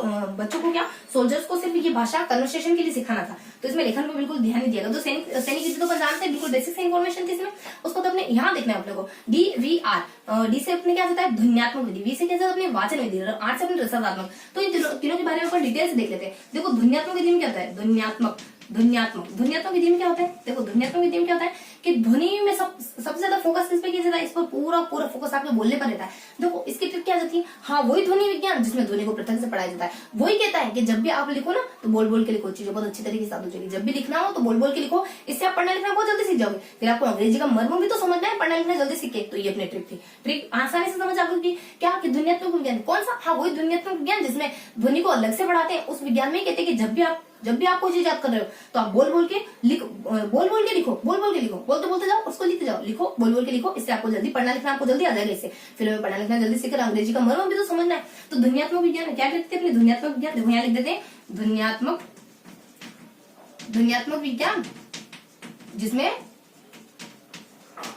को, क्या सोल्जर्स को सिर्फ ये भाषा कन्वर्सेशन के लिए सिखाना था, तो इसमें लेखन पर बिल्कुल ध्यान नहीं दिया। तो सैनिक युद्ध तो जानते हैं, बिल्कुल बेसिक इन्फॉर्मेशन थी इसमें। उसको तो अपने यहाँ देखना है अपने को। DVR, डी से अपने क्या जाता है ध्वन्यात्मक विधि, वी से क्या जाता है अपने वाचन विधि, और आर से अपने रसात्मक। तो इन तीनों के बारे में अपन डिटेल से देख लेते हैं। देखो ध्वन्यात्मक विधि में क्या होता है, ध्वन्यात्मक विधि में क्या होता है। देखो ध्वन्यात्मक विधि में क्या होता है कि ध्वनि में सबसे ज्यादा फोकस किस पे किया जाता है, इस पर पूरा फोकस आपके बोलने पर रहता है। देखो इसकी ट्रिक क्या जाती है, हाँ वही ध्वनि विज्ञान जिसमें ध्वनि को पृथक से पढ़ाया जाता है। वही कहता है कि जब भी आप लिखो ना तो बोल बोल के लिखो, चीजें बहुत अच्छी तरीके से याद हो जाएगी। जब भी लिखना हो तो बोल बोल के लिखो, इससे आप पढ़ना लिखना बहुत जल्दी सीख जाओगे। फिर आपको अंग्रेजी का मर्म भी तो समझना है, पढ़ना लिखना जल्दी सीखे। तो ये अपनी ट्रिक थी। ट्रिक आसानी से समझ आपको कि क्या, कि ध्वन्यात्मक विज्ञान कौन सा, हाँ वही ध्वन्यात्मक विज्ञान जिसमें ध्वनि को अलग से पढ़ाते हैं। उस विज्ञान में कहते हैं कि जब भी आप कोई चीज याद कर रहे हो तो आप बोल बोल के लिखो, बोल बोल के लिखो, बोलते बोलते जाओ, उसको लिखते जाओ, लिखो बोल बोल के लिखो। इससे आपको जल्दी पढ़ना लिखना आपको जल्दी आ जाएगा। इससे फिर हमें पढ़ना लिखना जल्दी सीखकर अंग्रेजी का मर्म भी तो समझना है। तो ध्वन्यात्मक विज्ञान क्या कहते हैं अपने, ध्वन्यात्मक विज्ञान। देखो यहाँ लिख देते हैं ध्वन्यात्मक विज्ञान, जिसमें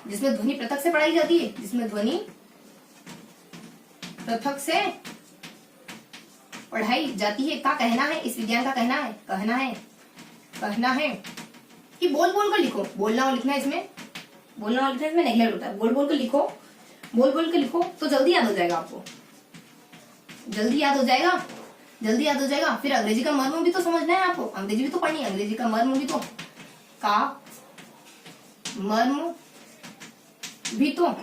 ध्वनि पृथक से पढ़ाई जाती है, जिसमें ध्वनि पृथक से पढ़ाई जाती है। का कहना है, इस विज्ञान का कहना है कि बोल बोल कर लिखो। बोलना और लिखना इसमें नेगलेक्ट होता है। बोल बोल कर लिखो तो जल्दी याद हो जाएगा आपको, जल्दी याद हो जाएगा। फिर अंग्रेजी का मर्म भी तो समझना है आपको, अंग्रेजी भी तो पढ़नी है। अंग्रेजी का मर्म भी तो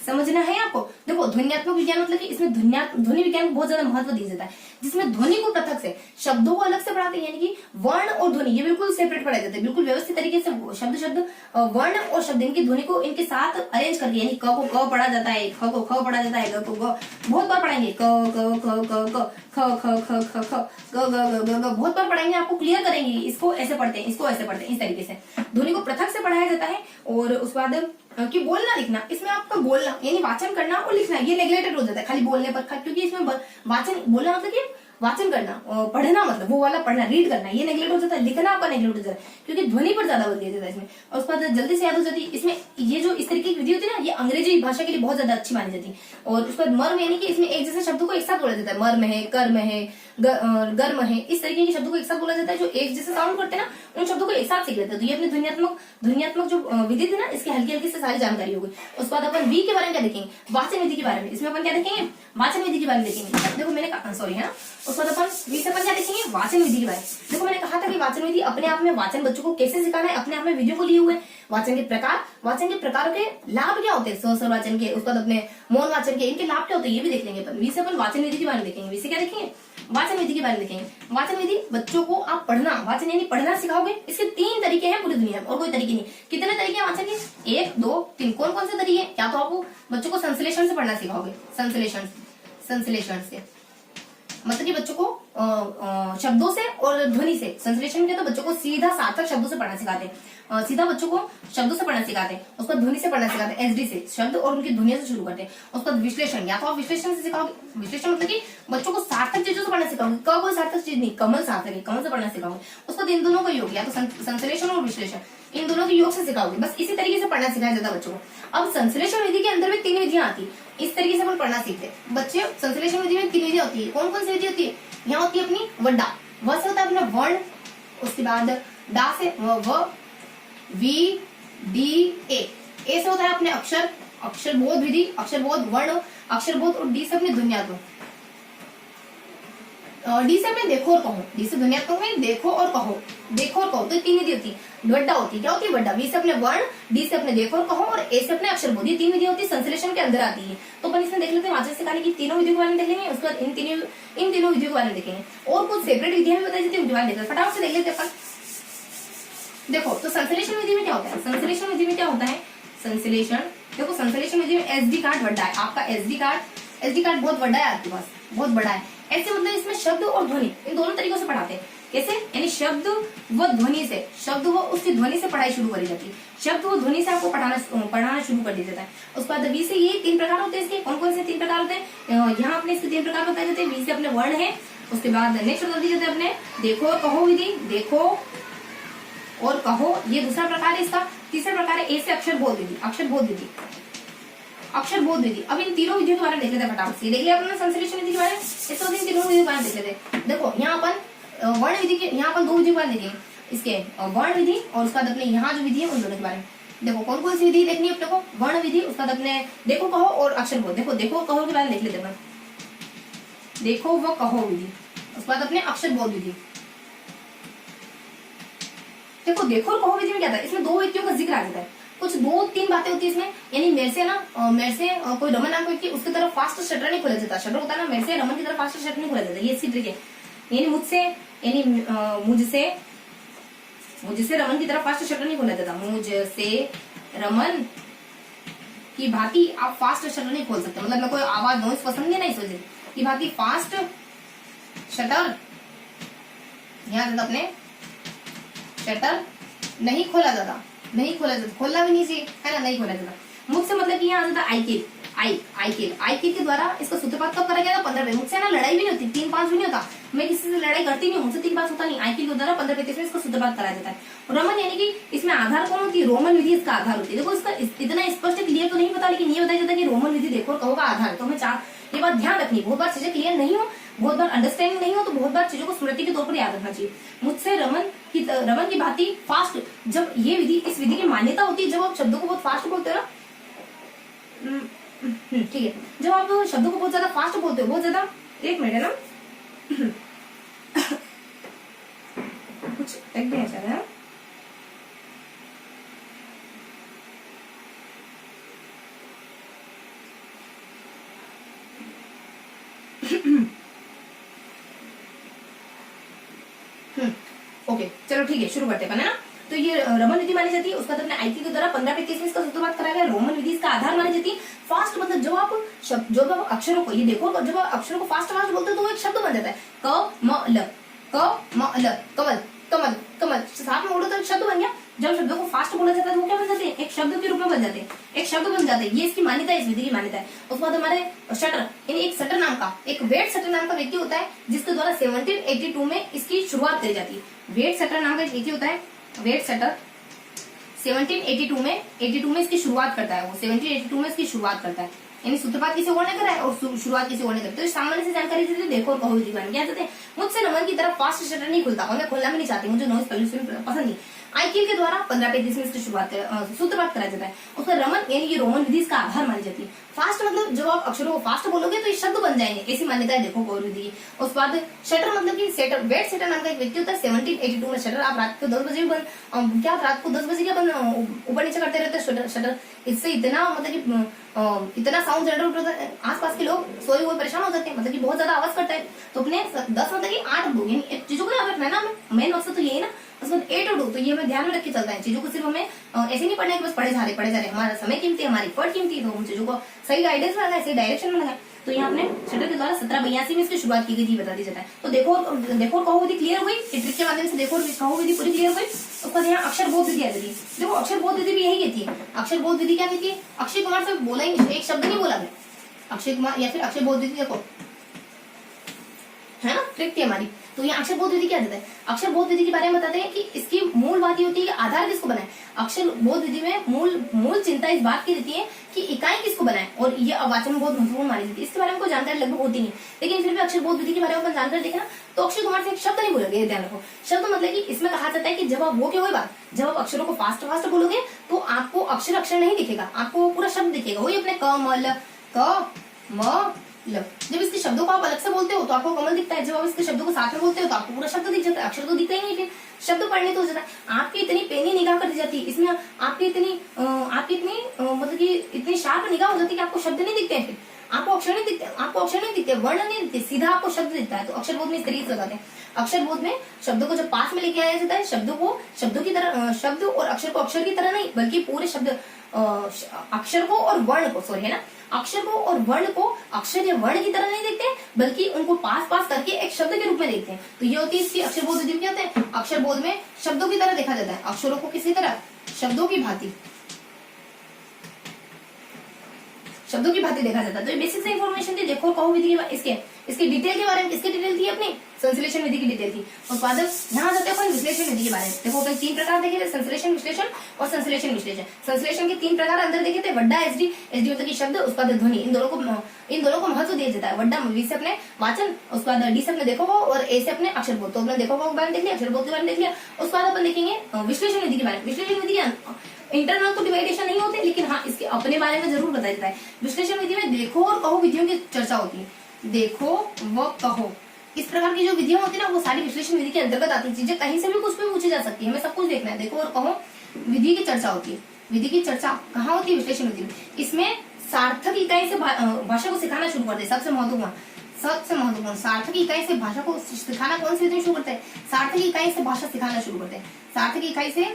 समझना है आपको। देखो ध्वन्यात्मक विज्ञान मतलब कि इसमें ध्वनि विज्ञान को बहुत ज्यादा महत्व दिया जाता है, जिसमें ध्वनि को पृथक से, शब्दों को अलग से पढ़ाते हैं। यानी कि वर्ण और ध्वनि ये बिल्कुल सेपरेट पढ़ाए जाते हैं, बिल्कुल व्यवस्थित तरीके से शब्द वर्ण और शब्द इनकी ध्वनि को इनके साथ अरेंज करके। यानी क को क पढ़ा जाता है, ख को ख पढ़ा जाता है, ग को ग बहुत बार पढ़ाएंगे, क बहुत बार पढ़ाएंगे। आपको क्लियर करेंगे, इसको ऐसे पढ़ते हैं, इसको ऐसे पढ़ते हैं। इस तरीके से ध्वनि को पृथक से पढ़ाया जाता है। और उसके बाद कि बोलना लिखना, इसमें आपका बोलना यानी वाचन करना और लिखना ये नेग्लेक्टेड हो जाता है खाली बोलने पर, क्योंकि इसमें वाचन बोलना मतलब कि वाचन करना, पढ़ना मतलब वो वाला पढ़ना, रीड करना, ये नेगलेक्ट हो जाता है। लिखना आपका नेगलेक्ट हो जाता है क्योंकि ध्वनि पर ज्यादा बल दिया जाता है इसमें, और उसके बाद जल्दी से याद हो जाती है। इसमें ये जो इस तरीके की विधि होती है ना, ये अंग्रेजी भाषा के लिए बहुत ज्यादा अच्छी मानी जाती है। और उसके बाद मर्म यानी कि इसमें एक जैसे शब्दों को एक साथ बोला जाता है, मर्म है, कर्म है, गर्म है, इस तरीके के शब्दों को एक साथ बोला जाता है। जो एक जैसे साउंड करते हैं ना, उन शब्दों को एक साथ सीख लेते हैं। तो ये अपनी ध्वन्यात्मक जो विधि थी ना, इसकी हल्की हल्की से सारी जानकारी होगी। उसके बाद अपन वी के बारे में क्या देखेंगे, वाचन विधि के बारे में। इसमें अपन क्या देखेंगे, वाचन विधि के बारे में देखेंगे। देखो मैंने कहा, सॉरी है ना, उसके बाद अपन वी से अपन क्या देखेंगे, वाचन विधि के बारे में। देखो मैंने कहा था कि वाचन विधि अपने आप में, वाचन बच्चों को कैसे सिखाना है, अपने आप में वीडियो को लिए हुए। वाचन के प्रकार, वाचन के प्रकारों के लाभ क्या होते हैं, स्वर वाचन के, उसके बाद अपने मौन वाचन के, इनके लाभ क्या होते हैं ये भी देख लेंगे अपन। वी से अपन वाचन विधि के बारे में देखेंगे। वी से क्या देखेंगे, वाचन विधि के बारे में देखेंगे। वाचन विधि बच्चों को आप पढ़ना, वाचन यानी पढ़ना सिखाओगे। इसके 3 तरीके हैं पूरी दुनिया में, और कोई तरीके नहीं। कितने तरीके हैं वाचन के, 1 2 3। कौन कौन से तरीके? या तो आप बच्चों को संश्लेषण से पढ़ना सिखाओगे, संश्लेषण से मतलब कि बच्चों को शब्दों से और ध्वनि से। संश्लेषण में तो बच्चों को सीधा सार्थक शब्दों से पढ़ना सिखाते हैं, सीधा बच्चों को शब्दों से पढ़ना सिखाते हैं। उसको ध्वनि से पढ़ना सिखाते हैं, एसडी से, शब्द और उनकी ध्वनियों से शुरू करते हैं। उसको विश्लेषण, या तो आप विश्लेषण से सिखाओगे। विश्लेषण मतलब कि बच्चों को सार्थक चीजों से पढ़ना सिखाओगे। क कोई सार्थक चीज नहीं, कमल सार्थक है, कमल से पढ़ना सिखाओगे। उसको इन दोनों का योग, या तो संश्लेषण और विश्लेषण, इन दोनों के योग से सिखाओगे। बस इसी तरीके से पढ़ना सिखाया जाता है बच्चों को। अब संश्लेषण विधि के अंदर में 3 विधियां आती है, इस तरीके से अपन पढ़ना सीखते हैं बच्चे। संश्लेषण विधि में 3 विधियां होती है। कौन कौन सी विधि होती है? यहाँ होती है अपनी वड्डा, व से होता है अपना वर्ण, उसके बाद डा से व, वी, डी, ए से होता है अपने अक्षर, अक्षरबोध विधि, अक्षरबोध वर्ण, अक्षरबोध, और डी से अपने ध्वन्यात्मक, डी से अपने देखो और कहो, डी से ध्वन्यात्मक में देखो और कहो, देखो और कहो। तो 3 विधि होती है। वड्डा होती है, क्या होती है वड्डा? वी से अपने वर्ण, डी से अपने देखो और कहो, और ए से अपने अक्षरबोध। ये 3 विधि होती है, संश्लेषण के अंदर आती है। तो अपन इसमें देख लेते हैं वाचन सिखाने की तीनों विधियों के बारे में देख लेंगे। उसके बाद इन तीनों विधियों के बारे में देखेंगे, और कुछ सेपरेट विधियां भी बताई जाती है, उनके बारे में देख फटाफट से देख लेते हैं अपन। देखो तो संश्लेषण विधि में क्या होता है, संश्लेषण विधि में क्या होता है, संश्लेषण, देखो संश्लेषण विधि में एसडी कार्ड वड्डा है आपका, एसडी कार्ड बहुत बड़ा है आपके पास, बहुत बड़ा है। ऐसे मतलब इसमें शब्द और ध्वनि इन दोनों तरीकों से पढ़ाते हैं। कैसे? यानी शब्द व ध्वनि से, शब्द व उसकी ध्वनि से पढ़ाई शुरू करी जाती है। शब्द व ध्वनि से आपको पढ़ाना शुरू कर दिया जाता है। उसके बाद वी से ये 3 प्रकार होते हैं इसके। कौन कौन से 3 प्रकार होते हैं? यहाँ अपने इसके 3 प्रकार बताए जाते हैं। वी से अपने वर्ण है, उसके बाद नेक्स्ट कर दिए जाते हैं अपने देखो और कहो विधि, देखो और कहो, ये दूसरा प्रकार है इसका। तीसरा प्रकार है ए से अक्षरबोध विधि, अक्षरबोध विधि। अब इन तीनों विधियों के बारे में देख लेते हैं फटाफट से। देख लिया अपने संश्लेषण विधि के बारे में, इस इन तीनों विधियों के बारे में देख लेते हैं। देखो यहाँ अपन वर्ण विधि के, यहाँ अपन 2 विधियों के बारे में देखेंगे, इसके वर्ण विधि और उसके बाद अपने यहाँ जो विधि है उन दोनों के बारे में। देखो कौन कौन सी विधि देखनी है अपने को, वर्ण विधि, उसके बाद अपने देखो कहो और अक्षरबोध। देखो कहो के बारे में देख लेते हैं, देखो व कहो विधि, उसके बाद अपने अक्षरबोध विधि। देखो और कहो विधि में क्या था, इसमें 2 व्यक्तियों का जिक्र आ जाता है। कुछ 2-3 बातें होती है इसमें। यानी मेरे से कोई रमन नाम व्यक्ति, उसकी तरफ फास्ट शटर नहीं खोला जाता। शटर होता है ना, मेरे से रमन की तरफ फास्ट शटर नहीं खोला जाता, ये इसकी ट्रिक है। यानी मुझसे रमन की तरफ फास्ट शटर नहीं खोला जाता। मुझसे रमन की भांति आप फास्ट शटर नहीं खोल सकते। मतलब मैं कोई आवाज नॉइस पसंद नहीं, इस वजह की भांति फास्ट शटर यहाँ अपने शटर नहीं खोला जाता, खोलना भी नहीं चाहिए, है ना, नहीं खोला जाता। मुझसे मतलब कि यहाँ आ जाता आई किल के द्वारा इसका सूत्रपात कब करा गया था? 15 पे। मुझसे ना लड़ाई भी नहीं होती, 3-5 भी नहीं होता, मैं किसी से लड़ाई करती नहीं हूँ, मुझसे 3-5 होता नहीं। आई किल के द्वारा 15-35 में इसका सूत्रपात कराया जाता है। रमन यानी कि इसमें आधार कौन होती है? रोमन विधि इसका आधार होती है। देखो इसका इतना स्पष्ट क्लियर तो नहीं पता, लेकिन ये बताया जाता है कि रोमन विधि देखो और कहो का आधार है। तो हमें ये बात ध्यान रखनी, बहुत बार चीजें क्लियर नहीं हो, बहुत बार अंडरस्टैंडिंग नहीं हो, तो बहुत बार चीजों को स्मृति के तौर पर याद रखना चाहिए। मुझसे रमन की भांति फास्ट, जब ये विधि, इस विधि की मान्यता होती है जब आप शब्दों को बहुत फास्ट बोलते हो ना, ठीक है, जब आप शब्दों को बहुत ज्यादा फास्ट बोलते हो, बहुत ज्यादा, 1 मिनट है ना, कुछ एक भी ऐसा है। ओके चलो ठीक है, शुरू करते हैं ना। तो ये रमन विधि मानी जाती है। उसका अपने आईक्यू के द्वारा 15-35 में इसका सूत्रपात कराया गया। रोमन विधि इसका आधार मानी जाती है। फास्ट मतलब जब आप अक्षरों को, ये देखो, जब आप अक्षरों को फास्ट बोलते हो तो वो एक शब्द बन जाता है। क म ल, कमल, साथ में बोलो तो शब्द बन गया। जब शब्दों को फास्ट बोला जाता है तो वो क्या बन जाते हैं, एक शब्द के रूप में बन जाते हैं, एक शब्द बन जाते हैं। ये इसकी मान्यता है, इस विधि की मान्यता है। उसके बाद हमारे शटर, यानी एक शटर नाम का, एक वेट शटर नाम का व्यक्ति होता है जिसके द्वारा 1782 में इसकी शुरुआत करी जाती है। वेट शटर नाम का एक व्यक्ति होता है, वेट शटर 1782 में इसकी शुरुआत करता है। वो 1782 में इसकी शुरुआत करता है, यानी सूत्रपात किसी और ने करा है और शुरुआत किसी और ने करी। तो सामान्य से जानकारी देते देखो और कहो विधि के बारे में क्या कहते हैं, मुझसे नमन की तरफ फास्ट शटर नहीं खुलता और मैं खोलना भी नहीं चाहती, मुझे नॉइज पॉल्यूशन पसंद नहीं। आईकिल के द्वारा 1535 में इसकी शुरुआत सूत्रपात कराया जाता है। उसका रमन यानी ये रोमन विधि इसका आधार मानी जाती है। फास्ट मतलब जब आप अक्षरों को फास्ट बोलोगे तो ये शब्द बन जाएंगे, ऐसी मान्यता है देखो गौर विधि की। उसके बाद शटर मतलब कि सेटर, वेट सेटर नाम का एक व्यक्ति होता है 1782 में शटर। आप रात को 10 बजे क्या रात को 10 बजे क्या ऊपर नीचे करते रहते हैं शटर, इससे इतना मतलब कि इतना साउंड जनरेट होता है, आसपास के लोग सोए हुए परेशान हो जाते हैं, मतलब कि बहुत ज्यादा आवाज करता है। तो अपने 10 मतलब कि 8 दो यानी चीजों को याद रखना है ना, मेन मकसद तो यही ना। उसके बाद 8 और 2 तो ये हमें ध्यान में रख के चलता है। चीजों को सिर्फ हमें ऐसे नहीं पढ़ना है कि बस पढ़े जा रहे, हमारा समय कीमती है, हमारी एफर्ट कीमती है, तो उन चीजों को सही गाइडेंस में लगाए, सही डायरेक्शन में लगाए। तो यहाँ अपने शटर के द्वारा 1782 में इसकी शुरुआत की गई थी, बता दी जाता है। तो देखो और कहो विधि क्लियर हुई, ट्रिक के माध्यम से देखो और कहो विधि पूरी क्लियर हुई। उसके बाद यहाँ अक्षर बोध विधि आ जाती है। देखो अक्षर बोध विधि भी यही कहती है। अक्षर बोध विधि क्या कहती है, अक्षय कुमार से बोला ही नहीं, एक शब्द नहीं बोला गया, अक्षय कुमार या फिर अक्षर बोध विधि देखो है ना, ट्रिक थी हमारी। तो यहाँ अक्षर बोध विधि क्या देता है, अक्षर बोध विधि के बारे में बताते हैं कि इसकी मूल बात ये होती है कि आधार किसको बनाए। अक्षर बोध विधि में मूल चिंता इस बात की रहती है कि इकाई किसको बनाए, और ये अवाचन में बहुत महत्वपूर्ण मानी जाती है। इसके बारे में कोई जानकारी लगभग होती नहीं, लेकिन फिर भी अक्षर बोध विधि के बारे में जानकारी देखे ना, तो अक्षय कुमार से एक शब्द नहीं बोलोगे, ध्यान रखो। शब्द मतलब कि इसमें कहा जाता है कि जब आप वो क्या हुई बात, जब आप अक्षरों को फास्ट बोलोगे तो आपको अक्षर नहीं दिखेगा, आपको पूरा शब्द दिखेगा। वही अपने कमल, क म ल, जब इसके शब्दों को आप अलग से बोलते हो तो आपको कमल दिखता है, जब आप इसके शब्दों को साथ में बोलते हो तो आपको पूरा शब्द दिख जाता है, अक्षर तो दिखता ही नहीं, फिर शब्द पढ़ने तो हो जाता है। आपकी इतनी पेनी निगाह कर दी जाती है, इसमें आपकी इतनी मतलब कि इतनी शार्प निगाह हो जाती है कि आपको शब्द नहीं दिखते हैं, फिर आपको अक्षर नहीं दिखते, वर्ण नहीं दिखते, सीधा आपको शब्द दिखता है। तो अक्षर बोध में इस तरीके से लगाते हैं। अक्षर बोध में शब्दों को जब पास में लेके आया जाता है, शब्दों की तरह, शब्द और अक्षर को अक्षर की तरह नहीं, बल्कि पूरे शब्द अक्षर को और वर्ण को, सॉरी है ना, अक्षर को और वर्ण को अक्षर या वर्ण की तरह नहीं देखते, बल्कि उनको पास करके एक शब्द के रूप में देखते हैं। तो ये होती है इसकी अक्षर बोध विधि। क्या होता है, अक्षर बोध में शब्दों की तरह देखा जाता है, अक्षरों को किसी तरह शब्दों की भांति देखा जाता है। तो ये बेसिक से इन्फॉर्मेशन थी देखो कहो विधि के इसके डिटेल के बारे में। किसकी डिटेल थी, अपनी संश्लेषण विधि की डिटेल थी। और बाद यहाँ जाते हैं विश्लेषण विधि के बारे में। देखो अपन 3 प्रकार देखे थे, संश्लेषण विश्लेषण और संश्लेषण विश्लेषण। संश्लेषण के 3 प्रकार अंदर देखे थे, वड्डा, एसडी मतलब की शब्द, उसके बाद ध्वनि। इन दोनों को महत्व दिया जाता है। वड्डा वी से अपने वाचन, उसके बाद डी से अपने देखो और ए से अपने अक्षर बोध। तो अपने देखो के बारे में देख लिया, अक्षर बोध के बारे में देख लिया। उसके बाद अपन देखेंगे विश्लेषण विधि के बारे में। विश्लेषण विधि इंटरनल तो डिवाइडेशन नहीं होते, लेकिन हाँ इसके अपने बारे में जरूर बताया जाता है। विश्लेषण विधि में देखो और कहो विधियों की चर्चा होती है। देखो व कहो इस प्रकार की जो विधियां होती है ना, वो सारी विश्लेषण विधि के अंतर्गत आती है। चीजें कहीं से भी कुछ भी पूछी जा सकती है, हमें सब कुछ देखना है। देखो और कहो विधि की चर्चा होती है। विधि की चर्चा कहाँ होती है, विश्लेषण विधि में। इसमें सार्थक इकाई से भाषा को सिखाना शुरू करते हैं। सबसे महत्वपूर्ण सार्थक इकाई से भाषा को सिखाना कौन सी विधि शुरू करते हैं, सार्थक इकाई से भाषा सिखाना शुरू करते हैं। सार्थक इकाई से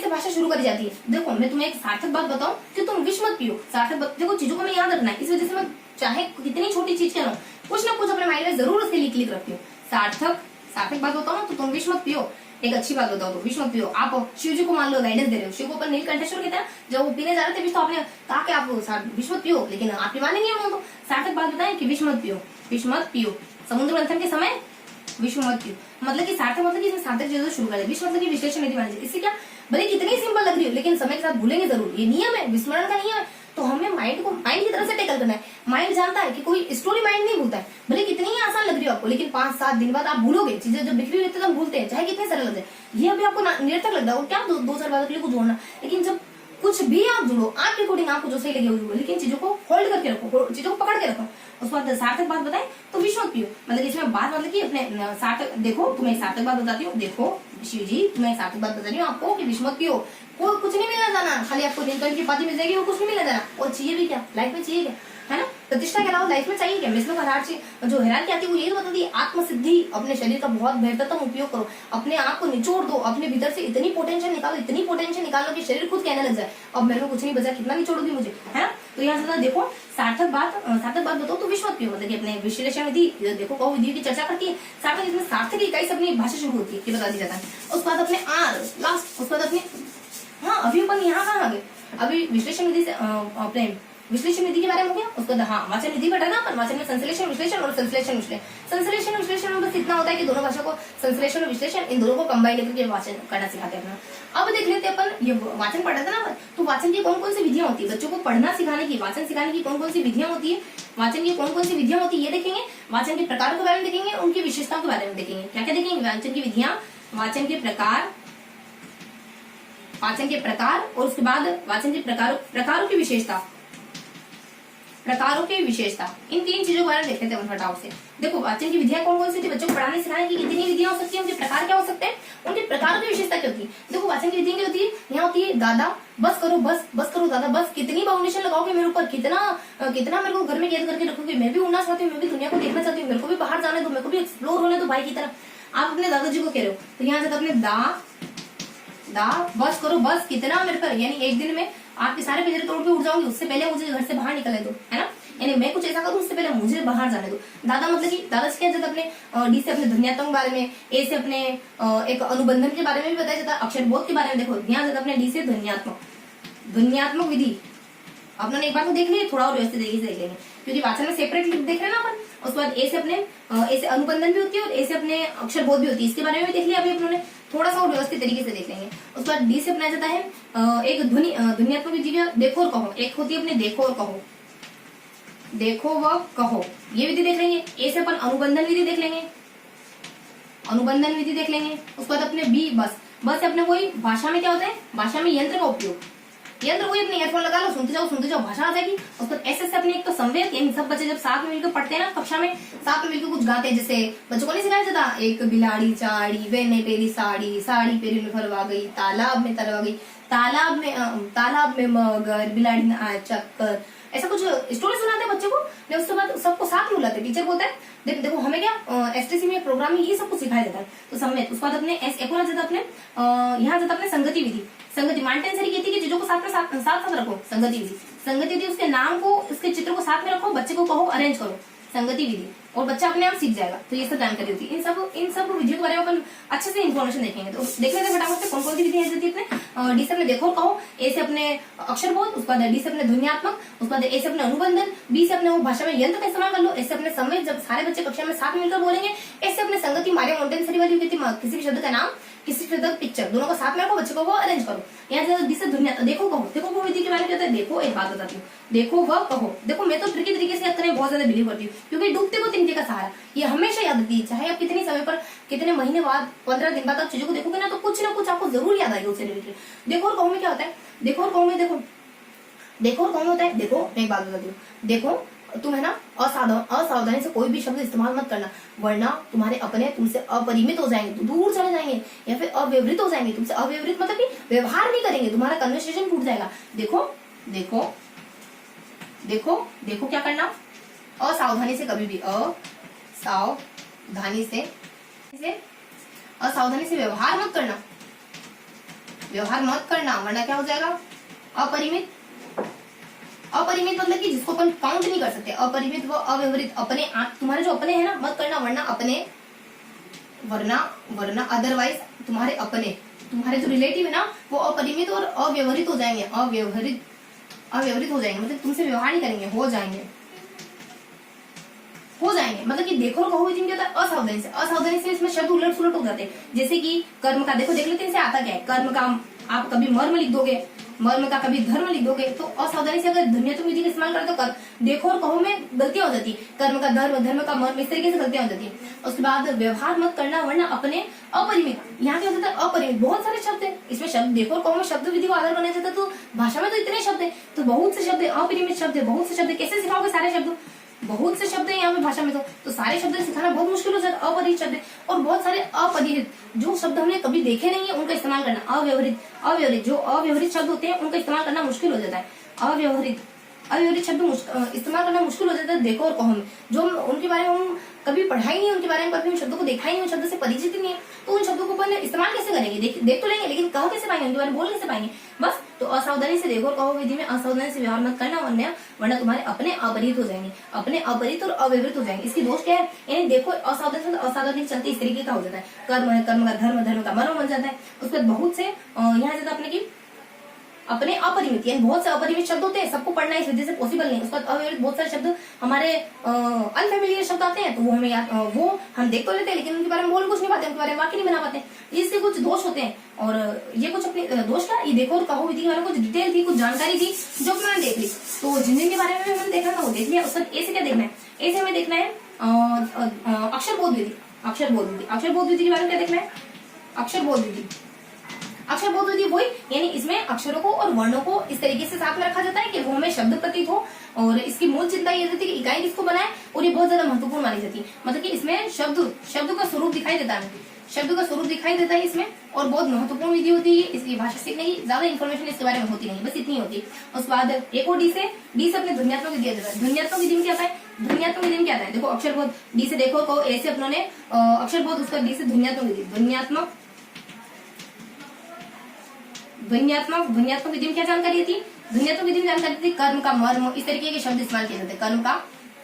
भाषा शुरू करी जाती है। देखो मैं तुम्हें एक सार्थक बात बताऊं कि तुम विष मत पियो। सार्थक बात देखो, चीजों को मैं याद रखना है, इस वजह से मैं चाहे कितनी छोटी चीज क्या कुछ ना कुछ अपने माइंड में जरूर उसके लिए क्लिक रखती हूँ। सार्थक बात बताओ ना, तो तुम विष मत पियो। एक अच्छी बात बताओ तो विष मत पियो। आप शिव जी को मान लो गाइडेंस दे रहे हो, शिव को अपन नीलकंठेश्वर कहते हैं, जब वो पीने जा रहे थे विष तो आपने कहा कि आप विष मत पियो, लेकिन आपकी माने नहीं है। तो सार्थक बात बताएं कि विष मत पियो। समुद्र मंथन के समय विश्व मत पियो, मतलब कि सार्थक मतलब कि इसमें सार्थक चीजों शुरू कर दे। विश्व मतलब कि विश्लेषण विधि मानी जाती है। इससे क्या, भले कितनी सिंपल लग रही हो, लेकिन समय के साथ भूलेंगे जरूर। ये नियम है, विस्मरण का नियम है। तो हमें माइंड की तरफ से टेकल करना है। माइंड जानता है कि कोई स्टोरी माइंड नहीं भूलता है, भले कितनी ही आसान लग रही हो आपको, लेकिन 5-7 दिन बाद आप भूलोगे। चीजें जब बिखरी रहती है तो हम भूलते हैं, चाहे कितने सरल लग जाए। ये अभी आपको निरर्थक लग रहा है, क्या 2-4 बातों के लिए कुछ जोड़ना, लेकिन जब कुछ भी आप जुड़ो, आपके अकॉर्डिंग आपको जो सही लगे वो, लेकिन चीजों को होल्ड करके रखो, चीजों को पकड़ के रखो। उसके बाद सार्थक बात बताए तो विष मत पियो, मतलब इसमें बात मतलब कि अपने सार्थक, देखो तुम्हें एक सार्थक बात बताती हूँ। देखो शिव जी तुम्हें एक सार्थक बात बता रही हूँ आपको कि विष मत पियो। कोई कुछ नहीं मिलना जाना, खाली आपको नीलकंठ की पाती मिल जाएगी, वो कुछ नहीं मिलना जाना। और चाहिए भी क्या, लाइफ में चाहिए क्या, है ना। प्रतिष्ठा के अलावा लाइफ में चाहिए क्या? मिसलों का जो हैरान आती है वो यही तो बताती है, आत्मसिद्धि, अपने शरीर का बहुत बेहतरतम उपयोग करो, अपने आप को निचोड़ दो, अपने भीतर से इतनी पोटेंशियल निकालो, इतनी पोटेंशियल निकालो कि शरीर खुद कहने लग जाए अब मेरे को कुछ नहीं बचा, कितना निचोड़ोगी मुझे, है ना। तो यहाँ से देखो सार्थक बात बताओ तो विश्व क्यों, मतलब कि अपने विश्लेषण विधि देखो कहो विधि की चर्चा करती है। सार्थक इसमें सार्थक की इकाई से अपनी भाषा शुरू होती है, ये बता दिया जाता है। उसके बाद अपने आर लास्ट, उसके बाद अपने हाँ अभी अपन यहाँ कहाँ आ गए, अभी विश्लेषण विधि से अपने विश्लेषण विधि के बारे में हो गया। उसके बाद हाँ वाचन विधि पर ना अपन वाचन में संश्लेषण विश्लेषण और संश्लेषण विश्लेषण। संश्लेषण विश्लेषण में बस इतना होता है कि दोनों भाषा को संश्लेषण और विश्लेषण इन दोनों को कंबाइन करके वाचन करना सिखाते हैं अपना। अब देख लेते हैं अपन, ये वाचन पढ़ा था ना अपन, तो वाचन की कौन कौन सी विधियां होती है, बच्चों को पढ़ना सिखाने की, वाचन सिखाने की कौन कौन सी विधियां होती है, वाचन की कौन कौन सी विधियां होती है ये देखेंगे। वाचन के प्रकारों के बारे में देखेंगे, उनकी विशेषताओं के बारे में देखेंगे। क्या क्या देखेंगे? वाचन की विधियां, वाचन के प्रकार, वाचन के प्रकार और उसके बाद वाचन के प्रकारों की विशेषता, प्रकारों की विशेषता, इन तीन चीजों के बारे में देखते हैं फटाफट से। देखो वाचन की विधियां कौन कौन सी थी, बच्चों को पढ़ाने सिखाने की कितनी विधियां हो सकती है, उनके प्रकार क्या हो सकते हैं, उनके प्रकारों की विशेषता क्या होती है। देखो वाचन की विधियां क्या होती है, यहाँ होती है दादा बस करो, बस करो दादा बस, कितनी बाउंडेशन लगाओगे मेरे ऊपर, कितना मेरे को घर में कैद करके रखोगे, मैं भी उड़ना चाहती हूँ, मैं भी दुनिया को देखना चाहती हूँ, मेरे को भी बाहर जाने दो, मेरे को भी एक्सप्लोर होने दो भाई की तरह। आप अपने दादाजी को कह रहे हो, तो यहाँ से अपने दा बस करो, बस कितना मेरे पर, यानी एक दिन में आपके सारे पिंजरे तोड़ के उड़ जाऊंगी, उससे पहले मुझे घर से बाहर निकलने दो, है ना। यानी मैं कुछ ऐसा करूं उससे पहले मुझे बाहर जाने दो। दादा मतलब कि दादा से क्या जाता अपने डी से अपने ध्वन्यात्मक बारे में, ए से अपने एक अनुबंधन के बारे में भी बताया जाता है, अक्षरबोध के बारे में। देखो यहाँ जाता अपने डी से ध्वन्यात्मक विधि आपने एक बार तो देख लिया, थोड़ा और व्यवस्थित तरीके से देख लेंगे क्योंकि वाचन में सेपरेट देख रहे हैं ना अपन। उसके बाद ए से अपने ए से अनुबंधन भी होती है और ए से अपने अक्षरबोध भी होती है, इसके बारे में भी देख लिया अभी अपनों ने, थोड़ा सा और व्यवस्थित तरीके से देख लेंगे। उसके बाद डी से अपनाया जाता है एक ध्वनियात्मक विधि, देखो और कहो। एक होती है अपने देखो और कहो, देखो व कहो, ये विधि देख लेंगे। ए से अपन अनुबंधन विधि देख लेंगे, अनुबंधन विधि देख लेंगे। उसके बाद अपने बी बस से अपने कोई भाषा में क्या होता है, भाषा में यंत्र का उपयोग, यंत्र कोई अपने ईयरफोन लगा लो, सुनते जाओ भाषा आ जाएगी। उसके बाद ऐसे से अपने एक तो संवेद, यानी सब बच्चे जब साथ में मिलकर पढ़ते हैं ना कक्षा में, साथ में मिलकर कुछ गाते हैं, जैसे बच्चों को नहीं सिखाया जाता, एक बिलाड़ी चाड़ी वेने पेरी साड़ी, साड़ी पेरी में फरवा गई, तालाब में तरवा गई, तालाब में मगर, बिलाड़ी ने आया चक्कर, ऐसा कुछ स्टोरी सुनाते हैं बच्चे को। उसके बाद सबको साथ में बुलाते, टीचर बोलता है देखो हमें क्या एसटीसी में प्रोग्रामिंग ये सब कुछ सिखाया जाता है। तो समय उसके बाद अपने एक और जाता अपने यहाँ जाता अपने संगति विधि। संगति माउंटेन सरी कहती है कि चीजों को साथ में साथ रखो, संगति विधि। संगति विधि उसके नाम को, उसके चित्र को साथ में रखो, बच्चे को कहो अरेंज करो, संगति विधि, और बच्चा अपने आप सीख जाएगा। तो ये सब जानकारी होती है। इन सब विधियों के बारे में अपन अच्छे से इन्फॉर्मेशन देखेंगे। तो देख लेते हैं फटाफट से कौन कौन सी विधियां होती है अपने डी से अपने देखो कहो, ए से अपने अक्षरबोध, उसके बाद डी से अपने ध्वन्यात्मक, उसके बाद ए से अपने अनुबंधन, बी से अपने वो भाषा में यंत्र का इस्तेमाल कर लो, ऐसे अपने समय जब सारे बच्चे कक्षा में साथ मिलकर बोलेंगे, ऐसे अपने संगति मारिया माउंटेन सरी वाली किसी भी शब्द का नाम, किसी शब्द पिक्चर, दोनों को साथ में रखो, बच्चे को वो अरेंज करो। यहाँ से दुनिया देखो कहो, देखो वो विधि के बारे में क्या होता है। देखो एक बात बताती हूँ, देखो वह कहो। देखो मैं तो ट्रिकी तरीके से याद करने में बहुत ज्यादा बिलीव करती हूँ क्योंकि डूबते को तिनके का सहारा, ये हमेशा याद रखती है। चाहे आप कितने समय पर, कितने महीने बाद, 15 दिन बाद आप चीजों को देखोगे ना, तो कुछ ना कुछ आपको जरूर याद आएगा उससे रिलेटेड। देखो और कहो में क्या होता है, देखो और कहो में देखो और कहो में होता है। देखो मैं एक बात बताती हूँ, देखो तुम है ना असावधानी से कोई भी शब्द इस्तेमाल मत करना, वरना तुम्हारे अपने तुमसे अपरिमित हो जाएंगे, तो दूर चले जाएंगे या फिर अव्यवहित हो जाएंगे। तुमसे अव्यवहित मतलब कि व्यवहार नहीं करेंगे, तुम्हारा कन्वर्सेशन टूट जाएगा। देखो देखो देखो देखो क्या करना, असावधानी से कभी भी, असावधानी से व्यवहार मत करना, वरना क्या हो जाएगा, अपरिमित मतलब कि जिसको अपन काउंट नहीं कर सकते, अपरिमित व अव्यवहित, अपने आप तुम्हारे जो अपने हैं ना मत करना, वरना अदरवाइज तुम्हारे अपने, तुम्हारे जो रिलेटिव है ना वो अपरिमित और अव्यवहित हो जाएंगे, अव्यवहित हो जाएंगे, मतलब तुमसे व्यवहार नहीं करेंगे, हो जाएंगे। मतलब कि देखो कहो क्या होता है, असावधानी से इसमें शब्द उलट सुलट हो जाते हैं। जैसे कि कर्म का देखो, देख लेते हैं इसे आता क्या है। कर्म का आप कभी मर्म लिख दोगे, मर्म का कभी धर्म लिख दोगे, तो असावधानी से अगर ध्वन्यात्मक विधि का इस्तेमाल करते तो देखो और कहो में गलतियां हो जाती है, कर्म का धर्म का मर्म, इस तरीके से गलतियां हो जाती है। उसके बाद व्यवहार मत करना, वरना अपने अपरिमित, यहाँ क्या होता है अपरिमित, बहुत सारे शब्द है इसमें। शब्द देखो और कहो में शब्द विधि को आधार बनाया जाता है, तो भाषा में तो इतने शब्द है, तो बहुत से शब्द है, अपरिमित शब्द है, बहुत से शब्द, कैसे सिखाओगे सारे शब्द, बहुत से शब्द है यहाँ पे भाषा में, तो सारे शब्द सिखाना बहुत मुश्किल हो जाता है। अपरिहित शब्द और बहुत सारे अपरिहित, जो शब्द हमने कभी देखे नहीं है उनका इस्तेमाल करना, अव्यवहित जो अव्यवहित शब्द होते हैं उनका इस्तेमाल करना मुश्किल हो जाता है। अव्यवहित अव्यवहित शब्द इस्तेमाल करना मुश्किल हो जाता है देखो और कहो में, जो उनके बारे में हम कभी पढ़ा ही नहीं, उनके बारे में कभी उन शब्दों को देखा ही नहीं, उन शब्दों से परिचित ही नहीं है, तो उन शब्दों को अपन इस्तेमाल कैसे करेंगे? देख तो लेंगे लेकिन कह कैसे पाएंगे, उनके बारे में बोल कैसे पाएंगे? बस तो असावधानी से देखो और कहो विधि में असावधानी से व्यवहार मत करना, वरना तुम्हारे अपने अपरित हो जाएंगे, अपने अपरित और अव्यवहित हो जाएंगे। इसकी दोष क्या है? यानी देखो असावधानी चलते इस तरीके का हो जाता है, कर्म है, कर्म का धर्म, धर्म का मर्म बन जाता है। उसके बाद बहुत से यहाँ जाता अपने की अपने अपरिमित, यानी बहुत से अपरिमित शब्द होते हैं, सबको पढ़ना इस विधि से पॉसिबल नहीं। उसके बाद अव्यवहित बहुत सारे शब्द हमारे अनफेमिलियर शब्द आते हैं, तो वो हमें वो हम देख तो लेते हैं लेकिन उनके बारे में बोल कुछ नहीं पाते, उनके बारे में वाक्य नहीं बना पाते। इससे कुछ दोष होते हैं और ये कुछ अपने दोष क्या, ये देखो और कहो विधि के बारे में कुछ डिटेल थी, कुछ जानकारी थी जो मैंने देख ली। तो जिन जिन के बारे में मैंने देखा था वो देख लिया। उसके बाद ए से क्या देखना है? ए से हमें देखना है अक्षर बोध विधि। अक्षर बोध विधि, अक्षर बोध विधि के बारे में क्या देखना है? अक्षर बोध विधि, अक्षर बोध विधि वही, यानी इसमें अक्षरों को और वर्णों को इस तरीके से साथ में रखा जाता है कि वो हमें शब्द प्रतीत हो, और इसकी मूल चिंता ये रहती है कि इकाई किसको बनाए, और ये बहुत ज्यादा महत्वपूर्ण मानी जाती है। मतलब कि इसमें शब्द का स्वरूप दिखाई देता है, शब्द का स्वरूप दिखाई देता है इसमें, और बहुत महत्वपूर्ण विधि होती है इसकी। भाषा सीखने की ज्यादा इन्फॉर्मेशन इसके बारे में होती नहीं, बस इतनी होती है। उसके बाद एक और डी से अपने ध्वन्यात्मक विधि दिया जाता है। ध्वन्यात्मक विधि में क्या आता है? ध्वन्यात्मक विधि में क्या आता है? देखो अक्षर बोध, डी से देखो को ए से अपनों ने अक्षर बोध, उसका डी से ध्वन्यात्मक विधि। ध्वन्यात्मक विधि में क्या जानकारी थी? ध्वन्यात्मक विधि में जानकारी थी कर्म का मर्म, इस तरीके के शब्द इस्तेमाल किए जाते हैं। कर्म का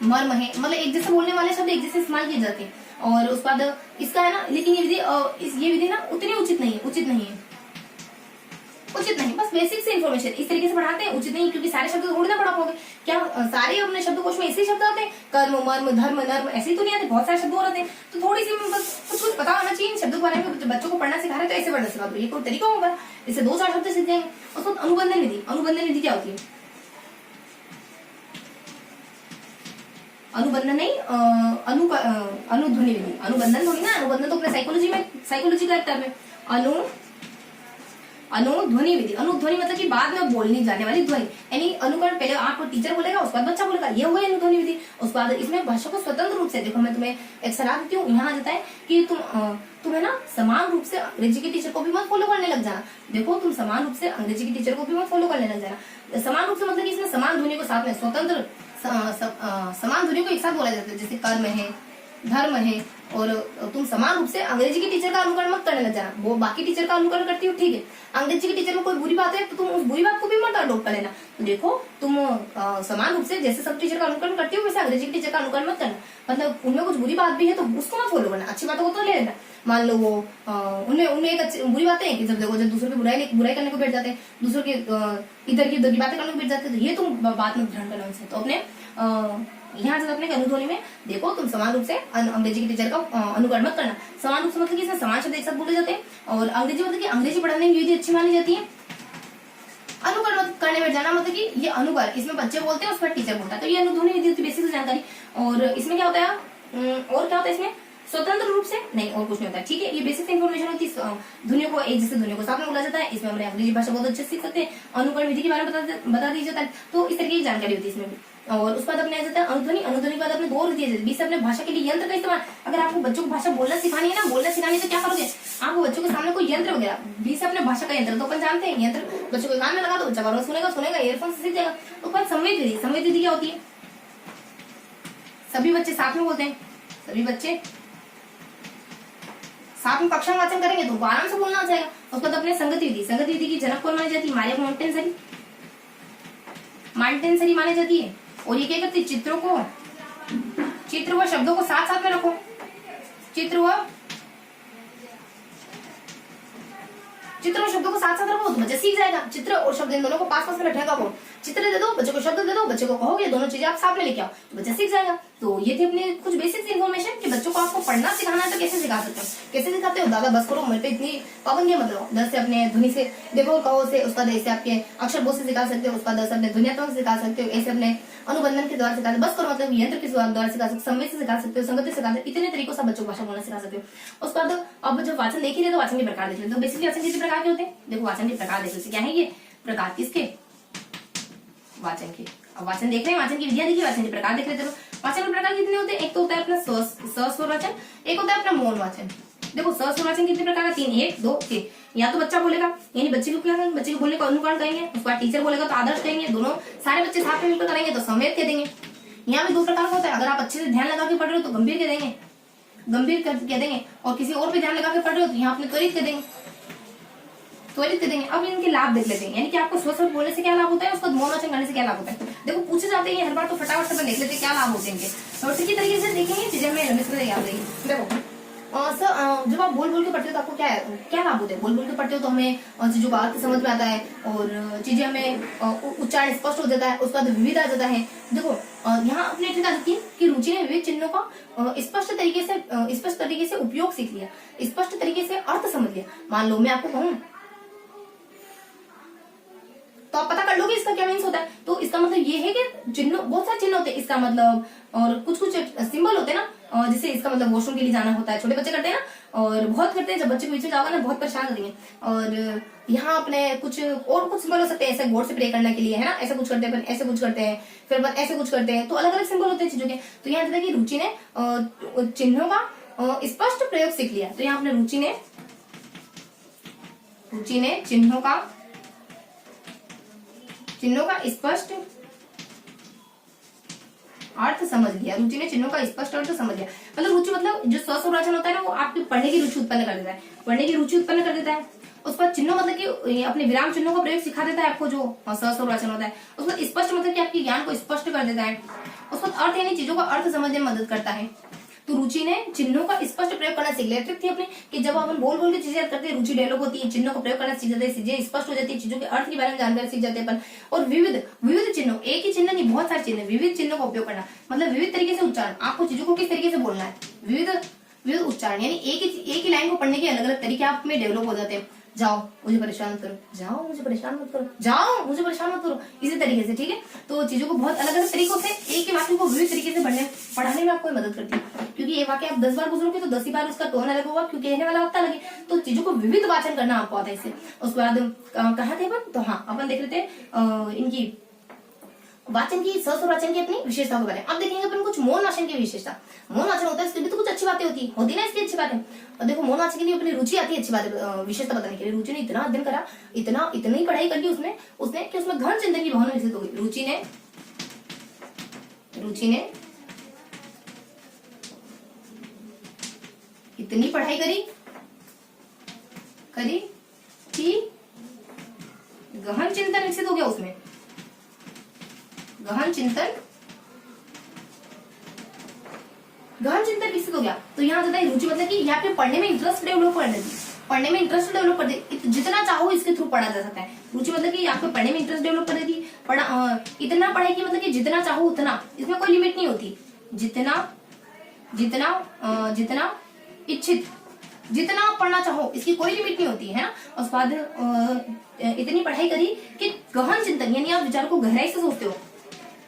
मर्म है, मतलब एक जैसे बोलने वाले शब्द एक जैसे इस्तेमाल किए जाते हैं। और उसके बाद इसका है ना, लेकिन ये विधि ना उतनी उचित नहीं है, बस बेसिक से इन्फॉर्मेशन इस तरीके से पढ़ाते हैं, उचित नहीं, क्योंकि सारे शब्द थोड़ी ना पढ़ा पाओगे। क्या सारे अपने शब्दकोश में ऐसे शब्द आते हैं? कर्म, मर्म, धर्म, नर्म, ऐसे ही तो नहीं आते, बहुत सारे शब्द और आते हैं। तो थोड़ी सी बस कुछ पता होना चाहिए इन शब्दों के बारे में। बच्चों को पढ़ना सिखा रहे तो ऐसे पढ़ना सिखा दो, ये कोई तरीका होगा, इससे 2-4 शब्द सीख जाएंगे। उसको अनुबंधन विधि, अनुबंधन विधि क्या होती है? अनुबंधन नहीं, अनुध्वनि विधि। अनुबंधन थोड़ी ना, अनुबंधन तो अपने साइकोलॉजी का टर्म है। अनुध्वनि विधि, अनुध्वनि मतलब कि बाद में बोलनी जाने वाली ध्वनि, यानी अनुकरण पहले आपको टीचर बोलेगा, उसके बाद बच्चा बोलेगा, ये हुआ अनुध्वनि विधि। उसके बाद इसमें भाषा को स्वतंत्र रूप से, देखो मैं तुम्हें एक सलाह देती हूँ, यहाँ आ जाता है कि तुम्हें ना समान रूप से अंग्रेजी के टीचर को भी मत फॉलो करने लग जाना। देखो तुम समान रूप से अंग्रेजी के टीचर को भी मत फॉलो करने लग जाना। समान रूप से मतलब इसमें समान ध्वनि को साथ में स्वतंत्र समान ध्वनि को एक साथ बोला जाता है, जैसे कर्म है, धर्म है, और तुम समान रूप से अंग्रेजी के टीचर का अनुकरण मत करने लग जाना। वो बाकी टीचर का अनुकरण करती हो, ठीक है, अंग्रेजी के टीचर में कोई बुरी बात है तो तुम उस बुरी बात को भी मत अडॉप्ट कर लेना। तो देखो तुम समान रूप से जैसे सब टीचर का अनुकरण करती हो वैसे अंग्रेजी के टीचर का अनुकरण मत करना। मतलब उनमें कुछ बुरी बात भी है तो उसको मत फॉलो करना, अच्छी बातों को तो ले लेना। मान लो वो उनमें एक अच्छी बुरी बातें हैं कि जब देखो जब दूसरों की बुराई करने को बैठ जाते हैं, दूसरों के इधर की उधर की बातें करने को बैठ जाते हैं, तो ये तुम बात में ग्रहण करना उनसे। तो अपने यहाँ से अपने अनुध्वनि में देखो तुम समान रूप से अंग्रेजी के टीचर का अनुकरण मत करना। समान रूप से मतलब कि इसमें समान शब्द एक साथ बोले जाते हैं, और अंग्रेजी मतलब कि अंग्रेजी पढ़ाने की विधि अच्छी मानी जाती है। अनुकरण करने बैठ जाना मतलब कि ये अनुकरण, इसमें बच्चे बोलते हैं उस पर टीचर बोलता है, तो ये अनुध्वनि विधि होती है, बेसिक जानकारी। और इसमें क्या होता है, और क्या होता है इसमें? स्वतंत्र रूप से नहीं, और कुछ नहीं होता है, ठीक है। ये बेसिक इन्फॉर्मेशन होती है, ध्वनियों को एक जैसे ध्वनियों को साथ में बोला जाता है। इसमें हमारे अंग्रेजी भाषा बहुत अच्छे सीख सकते हैं। अनुकरण विधि के बारे में बता दी जाता है, तो इस तरीके की जानकारी होती है इसमें भी। और उसके बाद अपने आ जाता है अनुध्वनि। अनुध्वनि के बाद अपने 2 विधि है, 20 अपने भाषा के लिए यंत्र का इस्तेमाल। अगर आपको बच्चों को भाषा बोलना सिखानी है ना, तो क्या करोगे? आपको बच्चों के सामने कोई यंत्र वगैरह 20 अपने भाषा का यंत्र, तो अपन जानते हैं यंत्र बच्चों को कान में लगा दो, बच्चा बार सुनेगा, ईयरफोन से सीख जाएगा। तो पर संवेद विधि, संवेद विधि क्या होती है? सभी बच्चे साथ में बोलते हैं, सभी बच्चे साथ में कक्षा वाचन करेंगे तो आराम से बोलना आ जाएगा। उसके बाद अपने संगति विधि, संगति विधि की जनक कौन मानी जाती है? मारिया मॉन्टेसरी मानी जाती है। और ये क्या करती है? चित्र व शब्दों को साथ साथ में रखो, चित्र व शब्दों को साथ साथ रखो तो बच्चा सीख जाएगा। चित्र और शब्द इन दोनों को पास में रखेगा। वो चित्र दे दो बच्चे को, शब्द दे दो बच्चे को, कहोगे दोनों चीजें आप साथ में लेके आओ तो बच्चा सीख जाएगा। तो ये थी अपने कुछ बेसिक इन्फॉर्मेशन कि बच्चों को आपको पढ़ना सिखाना है तो कैसे सिखा सकते हो, कैसे सिखाते हो? दादा बस करो, मेरे पे इतनी पाबंदियां मत लो। 10 से अपने ध्वनि से देखो कहो से, उसका 10 से आपके अक्षर बोध से सिखा सकते हो, उसका 10 अपने ध्वन्यात्मक से सिखा सकते हो, ऐसे अपने अनुबंधन के द्वारा सिखा सकते हो। बस करो मतलब यंत्र के द्वारा सिखा सकते हो, संवेद से सिखा सकते हो, संगति से सिखा सकते हो। इतने तरीकों से बच्चों को भाषा बोलना सिखा सकते हो। उसके बाद अब जो वाचन देख ही रहे तो वाचन के प्रकार देख लेते। तो बेसिकली वाचन कितने प्रकार के होते हैं? देखो वाचन के प्रकार देख लेते। क्या है ये प्रकार? किसके? वाचन के। अब वाचन देख रहे हैं, वाचन की विधियां देखिए, वाचन के प्रकार देख लेते हो। वाचन के प्रकार कितने होते हैं? एक तो होता है अपना स्वर वाचन, एक होता है अपना मौन वाचन। देखो सहस्रवाचन कितने प्रकार का, 3, 1, 2, 3। या तो बच्चा बोलेगा, यानी बच्चे को क्या करेंगे, बच्चे को बोलने का अनुकरण करेंगे, उसके बाद टीचर बोलेगा तो आदर्श कहेंगे, दोनों सारे बच्चे साथ में मिलकर करेंगे तो संवेद कह देंगे। यहाँ पे 2 प्रकार का होता है, अगर आप अच्छे से ध्यान लगा के पढ़ रहे हो तो गंभीर कह देंगे, गंभीर कह देंगे, और किसी और पे ध्यान लगा के पढ़ रहे हो तो यहाँ अपने त्वरित कह देंगे, त्वरित कह देंगे। अब इनके लाभ देख लेते हैं, यानी कि आपको स्वस्थ बोलने से क्या लाभ होता है, उसका मौन वाचन करने से क्या लाभ होता है। देखो पूछे जाते हैं हर बार, तो फटाफट से देख लेते हैं क्या लाभ होते हैं इनके, और इसी तरीके से देखेंगे चीजें हमें लंबे समय याद रहेगी। देखो सर जब आप बोल बोल के पढ़ते हो तो आपको क्या लाभ होते हैं, बोल बोल के पढ़ते हो तो हमें चीजों का अर्थ समझ में आता है, और चीजें हमें उच्चारण स्पष्ट हो जाता है, उसके बाद विविध आ जाता है। देखो यहाँ अपने ट्रिक आ जाती है कि रुचि ने विविध चिन्हों का स्पष्ट तरीके से उपयोग सीख लिया, स्पष्ट तरीके से अर्थ समझ लिया। मान लो मैं आपको कहूँ तो आप पता कर लोगे इसका क्या मीन्स होता है। तो इसका मतलब ये है कि चिन्ह, बहुत सारे चिन्ह होते हैं इसका मतलब, और कुछ कुछ सिंबल होते हैं ना, जैसे इसका मतलब वॉशरूम के लिए जाना होता है, छोटे बच्चे करते हैं ना, और बहुत करते हैं, जब बच्चे पीछे जाओगे ना बहुत परेशान करेंगे। और यहाँ अपने कुछ और कुछ सिंबल हो सकते हैं, ऐसे गॉड से प्रे करने के लिए, है ना, ऐसे कुछ करते हैं, ऐसे कुछ करते हैं, फिर ऐसे कुछ करते हैं, तो अलग अलग सिंबल होते हैं चीजों के। तो यहाँ देखा कि रुचि ने चिन्हों का स्पष्ट प्रयोग सीख लिया। तो यहाँ अपने रुचि ने चिन्हों का स्पष्ट अर्थ समझ लिया, रुचि ने चिन्हों का स्पष्ट अर्थ समझ लिया। मतलब रुचि मतलब जो स्वस्वराचन होता है ना, वो आपकी पढ़ने की रुचि उत्पन्न कर देता है, पढ़ने की रुचि उत्पन्न कर देता है। उस पर चिन्हों मतलब कि अपने विराम चिन्हों का प्रयोग सिखा देता है आपको, जो स्वस्वराचन होता है। उसका स्पष्ट मतलब कि आपके ज्ञान को स्पष्ट कर देता है। उसका अर्थ यानी चीजों का अर्थ समझने में मदद करता है। तो रुचि ने चिन्हों का स्पष्ट प्रयोग करना सीख लिया। ट्रिक थी अपनी कि जब अपन बोल बोल के चीजें याद करते हैं, रुचि डेवलप होती है, चिन्हों का प्रयोग करना सीख जाते हैं, चीजें स्पष्ट हो जाती है, चीजों के अर्थ के बारे में जानकारी सीख जाते हैं अपन। और विविध चिन्हों, एक ही चिन्ह नहीं, बहुत सारे चिन्ह, विविध चिन्हों का उपयोग करना मतलब विविध तरीके से उच्चारण, आपको चीजों को किस तरीके से बोलना है, विविध उच्चारण, यानी एक ही लाइन को पढ़ने के अलग अलग तरीके आप में डेवलप हो जाते हैं। जाओ मुझे परेशान मत करो, जाओ मुझे परेशान मत करो, जाओ मुझे परेशान मत करो, इसी तरीके से, ठीक है। तो चीजों को बहुत अलग अलग तरीकों से, एक ही वाक्य को विविध तरीके से पढ़ाने में आपको मदद करती है। क्योंकि ये वाक्य आप 10 बार गुजरोगे तो 10 ही बार उसका टोन अलग होगा, क्योंकि कहने वाला वक्त अलग है। तो चीजों को विविध वाचन करना आपको आता है इससे। उसके बाद कहा थे अपन, तो हाँ अपन देख लेते हैं इनकी वाचन की, सहस्रवाचन की अपनी विशेषता के बारे में। अब देखेंगे अपन कुछ मौन वाचन की विशेषता। मौन वाचन होता है, इसके भी तो कुछ अच्छी बातें होती ना, इसकी अच्छी बातें। और देखो मौन वाचन के लिए अपनी रुचि आती है, अच्छी बातें विशेषता बताने के लिए। रुचि ने इतना अध्ययन करा, इतनी पढ़ाई कर ली उसने कि उसमें घन चिंतन की भावना विकसित हो गई। रुचि ने इतनी पढ़ाई करी कि गहन चिंतन विकसित हो गया उसमें, गहन चिंतन विकसित हो गया। तो यहाँ जाता है रुचि मतलब कि यहाँ पे पढ़ने में इंटरेस्ट डेवलप कर देती, जितना चाहो इसके थ्रू पढ़ा जा सकता है। रुचि मतलब कि आपको पढ़ने में इंटरेस्ट डेवलप कर देती, इतना पढ़ाई की मतलब कि जितना चाहो उतना, इसमें कोई लिमिट नहीं होती, जितना इच्छित, जितना आप पढ़ना चाहो इसकी कोई लिमिट नहीं होती है ना। उसके बाद इतनी पढ़ाई करी कि गहन चिंतन, यानी आप विचार को गहराई से सोचते हो,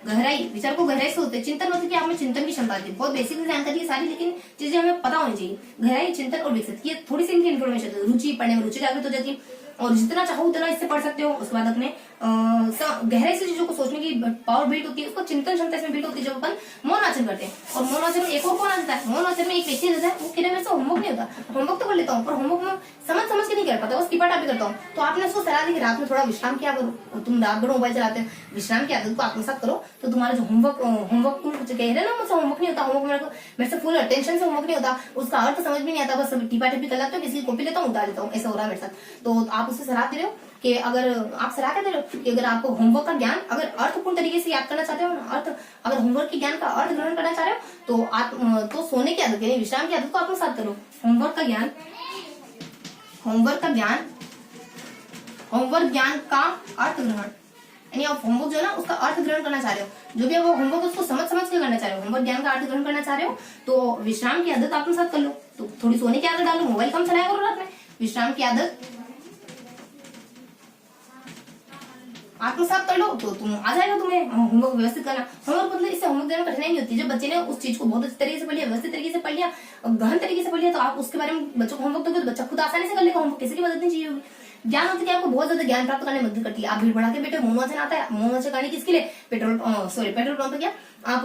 विचार को गहराई से होते हैं। चिंतन मतलब कि आप में चिंतन की क्षमता आती है। बहुत बेसिक जानकारी है सारी, लेकिन चीजें हमें पता होनी चाहिए। गहराई, चिंतन और विकसित, ये थोड़ी सी इनकी इन्फॉर्मेशन। रुचि, पढ़ने में रुचि जागृत हो जाती है, और जितना चाहो उतना इससे पढ़ सकते हो। उसके बाद अपने गहराई से चीजों को सोचने की पावर बिल्ड होती है, उसको चिंतन क्षमता इसमें बिल्ड होती है जब अपन मौन वाचन करते हैं। और मौन वाचन में एक और कौन आ जाता है, मौन वाचन में एक व्यक्ति रहता है, वो कहने में होमवर्क नहीं होता, होमवर्क तो कर लेता हूँ पर होमवर्क में समझ के नहीं कर पाता, बस टिपा भी करता हूँ। तो आपने उसको सलाह दी कि रात में थोड़ा विश्राम किया करो, तुम रात भर मोबाइल चलाते हो, विश्राम की आदत को आत्मसात करो, तो तुम्हारा जो होमवर्क तुम कह रहे हो ना, मुझसे होमवर्क नहीं होता, होमवर्क मेरे से फुल अटेंशन से होमवर्क नहीं होता, उसका अर्थ समझ में नहीं आता, बस टिपा कर लेता हूँ, किसी की कॉपी लेता हूँ, उतार देता हूँ, ऐसा हो रहा है मेरे साथ। तो आप उससे सलाह दे रहे हो कि अगर आप सलाह दे रहे हो कि अगर आपको होमवर्क का ज्ञान अगर अर्थपूर्ण तरीके से याद करना चाहते हो ना, अगर होमवर्क के ज्ञान का अर्थ ग्रहण करना चाह रहे हो, तो सोने की आदत यानी विश्राम की आदत को आत्मसात करो। होमवर्क ज्ञान का अर्थ ग्रहण, यानी आप होमवर्क जो है ना उसका अर्थ ग्रहण करना चाह रहे हो, जो भी वो होमवर्क उसको समझ के करना चाह रहे हो, होमवर्क ज्ञान का अर्थ ग्रहण करना चाह रहे हो, तो विश्राम की आदत आत्मसात कर लो। तो थोड़ी सोने की आदत डालो, मोबाइल कम चलाया करो रात में, विश्राम की आदत आत्मसात कर लो, तो तुम आ जाएगा तुम्हें होमवर्क व्यवस्थित करना। होमवर्क मतलब इससे होमवर्क देना कठिनाई नहीं होती। जब बच्चे ने उस चीज को बहुत अच्छे तरीके से पढ़ लिया, व्यवस्थित तरीके से पढ़ लिया, गहन तरीके से पढ़ लिया, तो आप उसके बारे में बच्चों को होमवर्क दोगे तो बच्चा खुद आसानी से कर लेगा। होमवर्क किसी की मदद नहीं चाहिए होगी। ज्ञान होती है आपको बहुत ज्यादा ज्ञान प्राप्त करने में मदद करती है। आप भीड़ बढ़ा के बेटे मौन वाचन आता है, मौन वाचन करने किसके लिए, पेट्रोल पंप गया, आप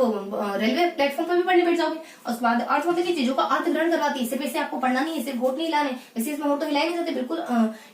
रेलवे प्लेटफॉर्म पर भी पढ़ने बैठ जाओगे। और उसके बाद अर्थ मतलब की चीजों का अर्थ ग्रहण करवाती है, सिर्फ इसे आपको पढ़ना नहीं है, सिर्फ होठ नहीं हिलाने, वैसे इसमें होठ तो हिलाए नहीं जाते, बिल्कुल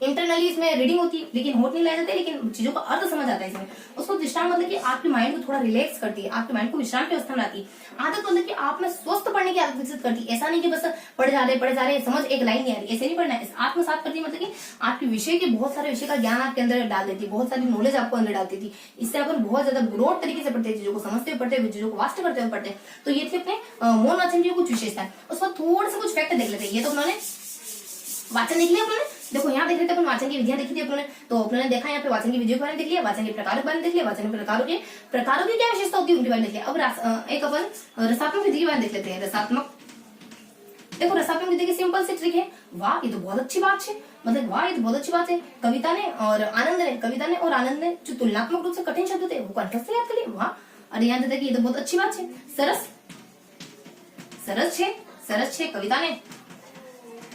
इंटरनली इसमें रीडिंग होती है लेकिन होठ नहीं हिलाए जाते, लेकिन चीजों का अर्थ समझ आता है इसमें। उसको विश्राम मतलब कि आपके माइंड को थोड़ा रिलैक्स करती है, आपके माइंड को विश्राम की अवस्था में लाती है। आदत मतलब कि आप में स्वस्थ पढ़ने की आदत विकसित करती है। ऐसा नहीं कि बस पढ़ जा रहे समझ एक लाइन नहीं आ रही, ऐसे नहीं पढ़ना है। आत्मसात करती है मतलब कि आपके विषय के बहुत सारे विषय का ज्ञान आपके अंदर डाल देती है, बहुत सारी नॉलेज आपको अंदर डालती थी। इससे अपन बहुत ज्यादा ब्रॉड तरीके से पढ़ते हैं, चीजों को समझते हुए पढ़ते हैं, चीजों को वास्ट करते हुए पढ़ते हैं। तो ये थी अपने मौन वाचन की कुछ विशेषता। उसके बाद थोड़ा सा कुछ फैक्ट देख लेते हैं। ये तो उन्होंने वाचन देख लिया अपने, देखो यहाँ देख रहे थे अपन वाचन की विधियां देखी थी अपने, तो अपने देखा यहाँ पे वाचन की विधियों के बारे में देख लिया, वाचन के प्रकार के बारे में देख लिया, वाचन के प्रकारों की क्या विशेषता होती है उनके बारे में देख लिया। अब एक अपन रसात्मक विधि के बारे में देख लेते हैं। रसात्मक, देखो रसात्मक विधि की सिंपल सी ट्रिक है। वाह ये तो बहुत अच्छी बात है, मतलब वाह ये तो बहुत अच्छी बात है। कविता ने और आनंद ने जो तुलनात्मक रूप से कठिन शब्द थे वो कंठस्थ याद कर लिए। वाह, अरे याद देता कि ये तो बहुत अच्छी बात है। सरस छे कविता ने।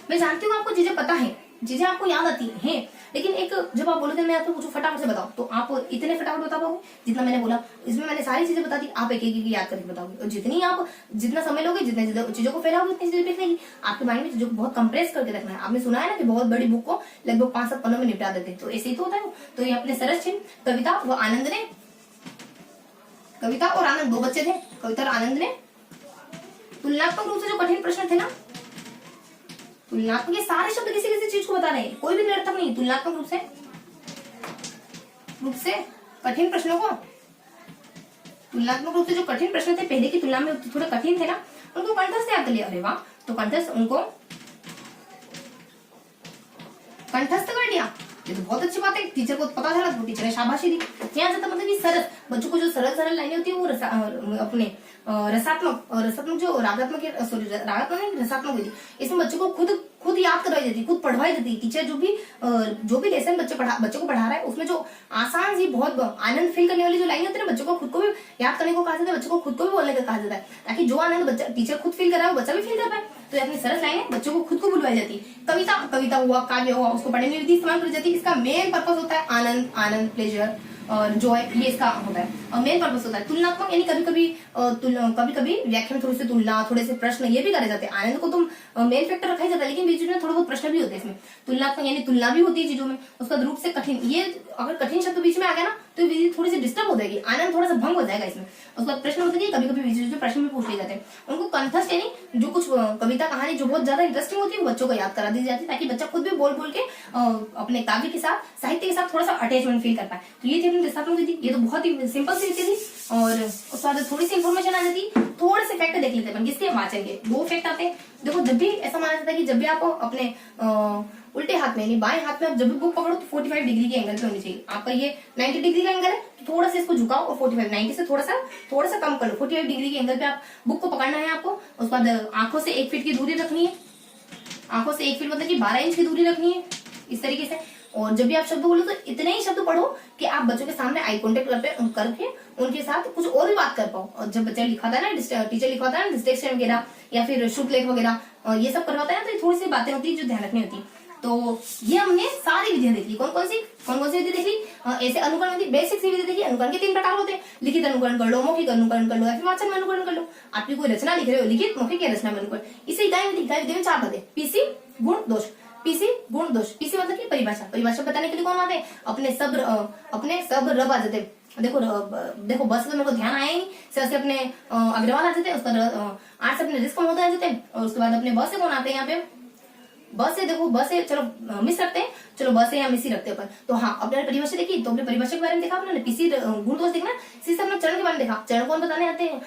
मैं जानती हूँ आपको चीजें पता है, चीजें आपको याद आती हैं, लेकिन एक जब आप बोलोगे मैं आपको पूछूं फटाफट से बताओ, तो आप इतने फटाफट बता पाओगे जितना मैंने बोला। इसमें मैंने सारी चीजें बता दी, आप एक एक याद करके बताओगे। और जितना समय लोगे, जितने चीजों को फैलाओगे, उतनी चीजें लिखने की। आपके माइंड में चीजों को बहुत कंप्रेस करके रखना है। आपने सुना है ना कि बहुत बड़ी बुक को लगभग 5-7 पन्नों में निपटा देते हैं, तो ऐसे ही तो होता है। तो ये अपने सरस थे। कविता और आनंद दो बच्चे थे। कविता और आनंद ने तुलनात्मक रूप से जो कठिन प्रश्न थे ना, तुलनात्मक ये सारे शब्द किसी किसी चीज को बता रहे हैं, कोई भी निरर्थक नहीं। तुलनात्मक रूप से कठिन प्रश्नों को, तुलनात्मक रूप से जो कठिन प्रश्न थे पहले की तुलना में थोड़े कठिन थे ना, उनको कंठस्थ याद कर लिया। अरे वाह, तो कंठस्थ उनको कंठस्थ कर लिया, ये तो बहुत अच्छी बात है। टीचर को पता चला तो टीचर ने शाबाशी दी। यहाँ जाता मतलब कि सरस, बच्चों को जो सरल लाइनें होती है वो अपने रसात्मक जो रागात्मक रसात्मक विधि, इसमें बच्चों को खुद याद करवाई जाती है, खुद पढ़वाई जाती है। टीचर जो भी लेसन बच्चों को पढ़ा रहा है उसमें जो आसान सी बहुत आनंद फील करने वाली जो लाइन होती है ना, बच्चों को खुद को भी याद करने को कहा जाता है, बच्चों को खुद को भी बोलने का कहा जाता है, ताकि जो आनंद बच्चा टीचर खुद फील कर रहा है वो बच्चा भी फील कर पाए। तो ये अपनी सरस लाइनें बच्चों को खुद को बुलवाई जाती है। कविता हुआ, काव्य हुआ, उसको पढ़ने में विधि इस्तेमाल करी जाती है। इसका मेन पर्पस होता है आनंद, प्लेजर और जॉय, ये इसका होता है और मेन पर्पस होता है। तुलनात्मक यानी कभी व्याख्या में थोड़ी सी तुलना, थोड़े से प्रश्न ये भी करे जाते हैं। आनंद को तो मेन फैक्टर रखा ही जाता है, लेकिन बीच में थोड़ा बहुत प्रश्न भी होते हैं इसमें। तुलनात्मक यानी तुलना भी होती है चीजों में। उसका रूप से कठिन, ये अगर कठिन शब्द बीच में आ गया ना तो विधि थोड़ी सी डिस्टर्ब हो जाएगी, आनंद थोड़ा सा भंग हो जाएगा इसमें। उसका प्रश्न होता है, कभी बीच में प्रश्न भी पूछ लिए जाते हैं। उनको कंठस्थ यानी जो कुछ कविता कहानी जो बहुत ज्यादा इंटरेस्टिंग होती है वो बच्चों को याद करा दी जाती है, ताकि बच्चा खुद भी बोल के अपने काव्य के साथ, साहित्य के साथ थोड़ा सा अटैचमेंट फील कर पाए। तो ये थी अपनी रसात्मक विधि। ये तो बहुत ही सिंपल सी विधि थी और उसके बाद थोड़ी सी इन्फॉर्मेशन आ जाती। थोड़े से फैक्ट देख लेते हैं किसके, वाचन के। 2 फैक्ट आते हैं। देखो जब भी ऐसा माना जाता है कि जब भी आप अपने उल्टे हाथ में यानी बाएं हाथ में आप जब भी बुक पकड़ो तो 45 डिग्री के एंगल पे होनी चाहिए। आपका ये 90 डिग्री का एंगल है, तो थोड़ा सा इसको झुकाओ और 90 से थोड़ा सा कम कर लो। 45 डिग्री के एंगल पे आप बुक को पकड़ना है आपको। उसके बाद आंखों से 1 फीट की दूरी रखनी है। आंखों से 1 फीट मतलब कि 12 इंच की दूरी रखनी है इस तरीके से। और जब भी आप शब्द बोलो तो इतने ही शब्द पढ़ो कि आप बच्चों के सामने आई कॉन्टेक्ट करके उनके साथ कुछ और भी बात कर पाओ। और जब बच्चा लिखाता है ना, टीचर लिखवाता है ना डिस्ट्रैक्शन वगैरह या फिर शुभ लेख वगैरह ये सब करवाता है ना, तो ये थोड़ी सी बातें होती है जो ध्यान रखनी होती है। तो ये हमने सारी विधियां देखी। कौन सी विधि देखी? ऐसे अनुकरण विधि, बेसिक सी विधि देखी। अनुकरण के 3 प्रकार होते हैं, लिखित अनुकरण कर लो, मौखिक अनुकरण कर लो या फिर वाचन में अनुकरण कर लो। आप कोई रचना लिख रहे हो, लिखित, मौखिक या रचना में अनुकरण। इसे इकाई विधि में 4 पद, पीसी, गुण, दोष। पीसी गुण दोष। पीसी मतलब की परिभाषा बताने के लिए कौन आते हैं? अपने सब रब आ जाते हैं। देखो बस तो मेरे को ध्यान आया ही नहीं। से अपने अग्रवाल आ जाते हैं, उसका आर्ट से अपने रिस्क महोदय आ जाते हैं। और उसके बाद अपने बस से कौन आते हैं यहाँ पे? बस से देखो, बस से चलो मिस रखते हैं, चलो बस से या मिस ही रखते हैं अपन। तो हाँ, अपने परिभाषा देखी, तो अपने परिभाषा के बारे में देखा आपने। पीसी गुण दोष देखना, इसी से अपने चरण के बारे में देखा। चरण कौन बताने आते हैं?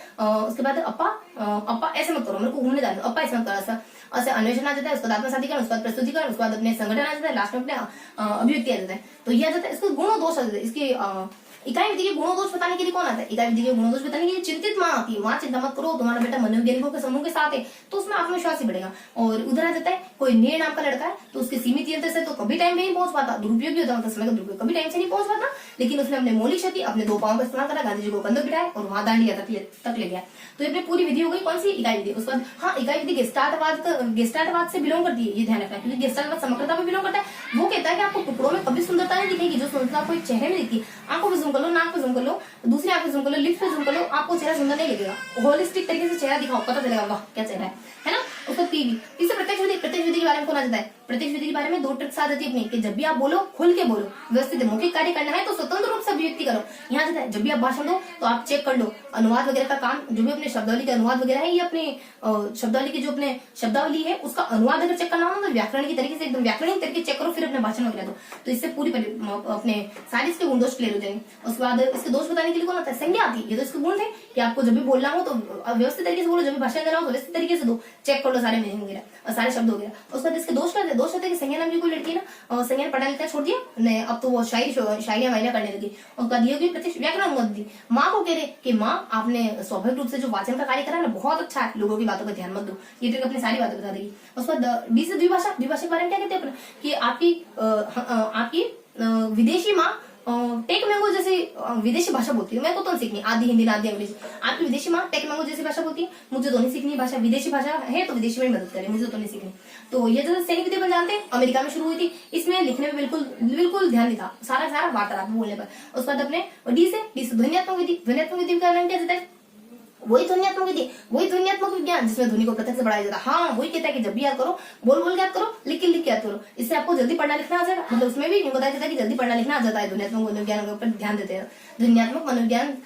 उसके बाद अप्पा ऐसे मत करो, मेरे को घूमने जाना, अप्पा ऐसे मत करो, ऐसे अन्वेषण आ जाता है। उसके बाद आत्मसातीकरण, उसके बाद प्रस्तुतिकरण, उसके बाद अपने संगठन आ जाता है, लास्ट में अपने अभिव्यक्ति आ जाता है। तो ये आ जाता है, इसको गुण दोष आ जाता है। इसके इकाई विधि के गुणों दोष बताने के लिए कौन आता है? इकाई विधि के गुणों दोष बताने के लिए चिंतित माँ आती है। माँ चिंता मत करो, तुम्हारा बेटा मनोवैज्ञानिकों के समूह के साथ है, तो उसमें आत्मविश्वास ही बढ़ेगा। और उधर आ जाता है कोई नेह नाम का लड़का है, तो उसके सीमित यंत्र से तो कभी टाइम नहीं पहुंच पाता, दुरुपयोग भी होता है, समय का दुरुपयोग, कभी टाइम से नहीं पहुंच पाता। लेकिन उसने अपने मौलिक शक्ति, अपने 2 पांव का इस्तेमाल करा, गांधी जी को कंधों बिठाया और वहां दांडिया तक ले गया। तो ये पूरी विधि हो गई। कौन सी? इकाई विधि। उसके बाद हाँ, इकाई विधि गेस्टाल्टवाद से बिलोंग करती है, ये ध्यान रखना, क्योंकि गेस्टाल्टवाद समग्रता में बिलोंग करता है। वो कहता है कि आपको टुकड़ों में कभी सुंदरता नहीं दिखेगी, जो सुंदरता आपको एक चेहरे में दिखती है, आंखों में जूम कर लो, नाक पे जूम कर लो, दूसरी आंख पे जूम कर लो, लिप्स पे जूम कर लो, आपको चेहरा सुंदर नहीं लगेगा। होलिस्टिक तरीके से चेहरा दिखाओ, पता चलेगा वाह क्या चेहरा है ना। उसका पीवी इससे प्रत्यक्ष विधि के बारे में कौन आ जाता है। प्रत्यक्ष विधि के बारे में 2 ट्रिक्स आ जाती है अपनी, कि जब भी आप बोलो खुल के बोलो, व्यवस्थित मौखिक कार्य करना है तो स्वतंत्र रूप से अभिव्यक्ति करो। यहाँ जाता है जब भी आप भाषण दो तो आप चेक कर लो अनुवाद वगैरह का काम, जो भी अपने शब्दावली का अनुवाद वगैरह है, ये अपने शब्दावली की जो अपने शब्दावली है उसका अनुवाद अगर चेक करना हो तो व्याकरण की तरीके से एकदम व्याकरणिक तरीके चेक करो, फिर अपने भाषण वगैरह दो, तो इससे पूरी अपने सारे इसके गुण दोष क्लियर हो जाएंगे। उसके बाद इसके दोष बताने के लिए कौन आता है, संज्ञा आती है। ये तो इसके गुण थे कि आपको जब भी बोलना हो तो व्यवस्थित तरीके से बोलो, जब भी भाषण देना हो तो व्यवस्थित तरीके से दो, चेक कर लो सारे मीनिंग वगैरह और सारे शब्द वगैरह। उसके बाद इसके दोष क्या थे, दोष होते हैं कि संज्ञा नाम की कोई लड़की ना संज्ञा ने पढ़ा लिखा छोड़ दिया, नहीं अब तो वो शायरियां वायरियां करने लगी। उसका दिया भी प्रत्यक्ष व्याकरण मत दी। माँ को कह रहे कि माँ आपने स्वाभाविक रूप से जो वाचन का कार्य करा ना बहुत अच्छा है, लोगों की बातों पर ध्यान मत दो, ये ट्रिक अपनी सारी बातें बता देगी। उसके बाद डी से द्विभाषा, द्विभाषा के बारे में क्या कहते हैं अपने, कि आपकी विदेशी माँ टेक मैंगो जैसी विदेशी भाषा बोलती है। मैं तो सीखनी आधी हिंदी आधी अंग्रेजी, आपकी विदेशी माँ टेक मैंगो जैसी भाषा बोलती है, मुझे तो नहीं सीखनी भाषा, विदेशी भाषा है तो विदेशी में मदद करे, मुझे तो नहीं सीखनी। तो ये जो सैनिक विद्या जानते हैं अमेरिका में शुरू हुई थी, इसमें लिखने में बिल्कुल ध्यान नहीं था, सारा वार्तालाप बोलने पर। उसके बाद अपने डी से ध्वन्यात्मक विधि, ध्वन्यात्मक विधि का नाम क्या देता है, वही ध्वन्यात्मक विधि, वही ध्वन्यात्मक विज्ञान जिसमें ध्वनि को प्रत्यक्ष से बढ़ाया जाता है। हाँ वही कहता है कि जब भी याद करो बोल के याद करो, लिख के याद करो, इससे आपको जल्दी पढ़ना लिखना आ जाएगा। मतलब उसमें भी बताया जाता है कि जल्दी पढ़ना लिखना आ जाता है। ध्वन्यात्मक मनोविज्ञान के ऊपर ध्यान देते हैं, ध्वन्यात्मक मनोविज्ञान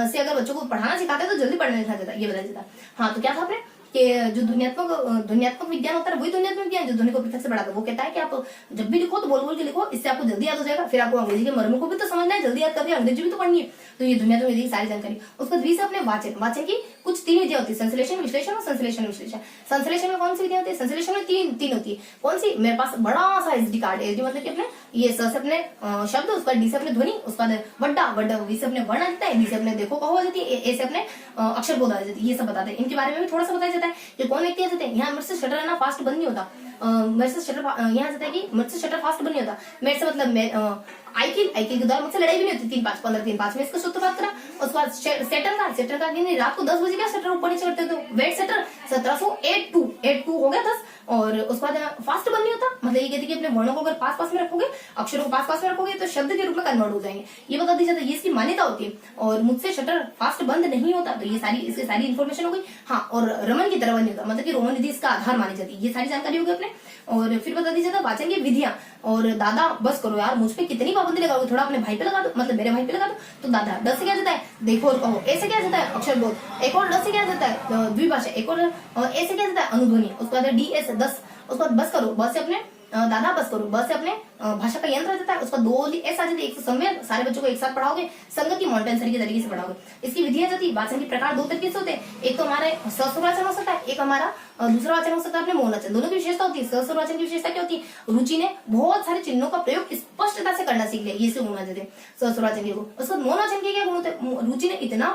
से अगर बच्चों को पढ़ाना सिखाते हैं तो जल्दी पढ़ना लिखना जाता है, ये बताया जाता है। हाँ तो क्या था आपने कि जो ध्वन्यात्मक विज्ञान होता है वही ध्वन्यात्मक विज्ञान जो ध्वनि को प्रत्यक्ष से बढ़ाता है। वो कहता है कि आप जब भी लिखो तो बोल के लिखो, इससे आपको जल्दी याद हो जाएगा। फिर आपको अंग्रेजी के मर्मों को भी तो समझना है, जल्दी याद करनी है, अंग्रेजी भी तो पढ़नी है, तो ये ध्वन्यात्मक विधि की सारी जानकारी। उसके बाद अपने वाचन की कुछ 3 विधियां होती है, संश्लेषण विश्लेषण और संश्लेषण विश्लेषण। संश्लेषण में कौन सी विधियां होती है, संश्लेषण में तीन होती है। कौन सी, मेरे पास बड़ा सा एसडी कार्ड है, एसडी मतलब कि अपने ये स से अपने शब्द, उसका डी से अपने ध्वनि, उसका वड्डा वी से अपने वर्ण आ जाता है, डी से अपने देखो कहो आ जाती है, ए से अपने अक्षर बोध आ जाती है, ये सब बताते हैं। इनके बारे में भी थोड़ा सा बताया जाता है कि कौन व्यक्ति आ जाते हैं। यहाँ मेरे से शटर है ना फास्ट बंद नहीं होता, मेरे से शटर यहाँ जाता है कि मेरे से शटर फास्ट बंद नहीं होता, मेरे से मतलब आईकिल के द्वारा मुझसे लड़ाई भी नहीं होती 3-5 15 3-5 में इसका सूत्रपात करा। उसके बाद सेटर का नहीं, रात को 10 बजे क्या शटर ऊपर नीचे करते तो वेट सेटर 1782 हो गया 10। और उसके बाद फास्ट बंद नहीं होता, मतलब ये कहती है कि अपने वर्णों को अगर पास में रखोगे, अक्षरों को पास में रखोगे तो शब्द के रूप में कन्वर्ट हो जाएंगे, ये बता दी जाता है, ये इसकी मान्यता होती है। और मुझसे शटर फास्ट बंद नहीं होता, तो ये इसकी सारी इन्फॉर्मेशन हो गई। हाँ और रमन की तरह नहीं होता, मतलब कि रोमन विधि इसका आधार मानी जाती है, ये सारी जानकारी होगी अपने। और फिर बता दी जाता है वाचन की विधियां। और दादा बस करो यार, मुझ पे कितनी पाबंदी लगाओगे, थोड़ा अपने भाई पे लगा दो, मतलब मेरे भाई पे लगा दो। तो दादा ड से क्या जाता है, देखो और कहो, ए से क्या जाता है अक्षर बोध, एक और ड से क्या जाता है द्विभाषा, एक और ए से क्या जाता है अनुध्वनि, उसके बाद डी एस 10, उसके बाद बस करो, बस से अपने दादा बस करो, बस से अपने भाषा का यंत्र आ जाता है, उसका 2 एस आ जाती है, एक संवेद, सारे बच्चों को एक साथ पढ़ाओगे, संगति मॉन्टेसरी के तरीके से पढ़ाओगे। इसकी विधियां जाती है, वाचन के प्रकार 2 तरीके से होते हैं, एक तो हमारे सस्वर वाचन हो सकता है, एक हमारा दूसरा वाचन हो सकता है अपने मौन वाचन। दोनों की विशेषता होती है। सस्वर वाचन की विशेषता क्या होती है, रुचि ने बहुत सारे चिन्हों का प्रयोग स्पष्टता से करना सीख लिया, ये से गुण आ जाते हैं सस्वर वाचन के गुण। उसके बाद मौन वाचन के क्या गुण होते हैं, रुचि ने इतना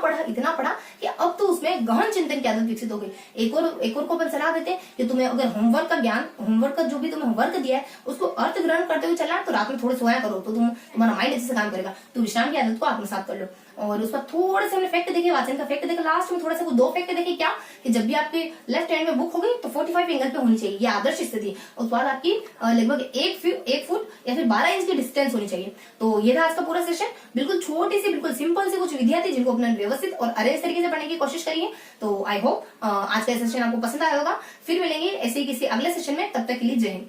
पढ़ा कि अब तो उसमें गहन चिंतन की आदत विकसित हो गई। एक और को अपन सलाह देते हैं कि तुम्हें अगर होमवर्क का जो भी तुम्हें होमवर्क दिया है उसको अर्थ ग्रहण करते हुए चलना है, तो रात में थोड़े सोया करो, तो तुम्हारा माइंड अच्छे से काम करेगा। तो विश्राम की आदत को आत्मसात कर लो। और उसका थोड़े से हमने फैक्ट देखे, वाचन का फैक्ट देखे, लास्ट में थोड़ा सा 2 फैक्ट देखे, क्या कि जब भी आपके लेफ्ट हैंड में बुक होगी तो 45 एंगल पे होनी चाहिए, ये आदर्श स्थिति। उसके बाद आपकी लगभग 1 फुट या फिर 12 इंच की डिस्टेंस होनी चाहिए। तो ये था आज का पूरा सेशन। बिल्कुल छोटी सी, बिल्कुल सिंपल सी कुछ विधियां थी जिनको अपने व्यवस्थित और अरेंज तरीके से पढ़ने की कोशिश करिए। तो आई होप आज का सेशन आपको पसंद आया होगा। फिर मिलेंगे ऐसे ही किसी अगले सेशन में, तब तक के लिए जय हिंद।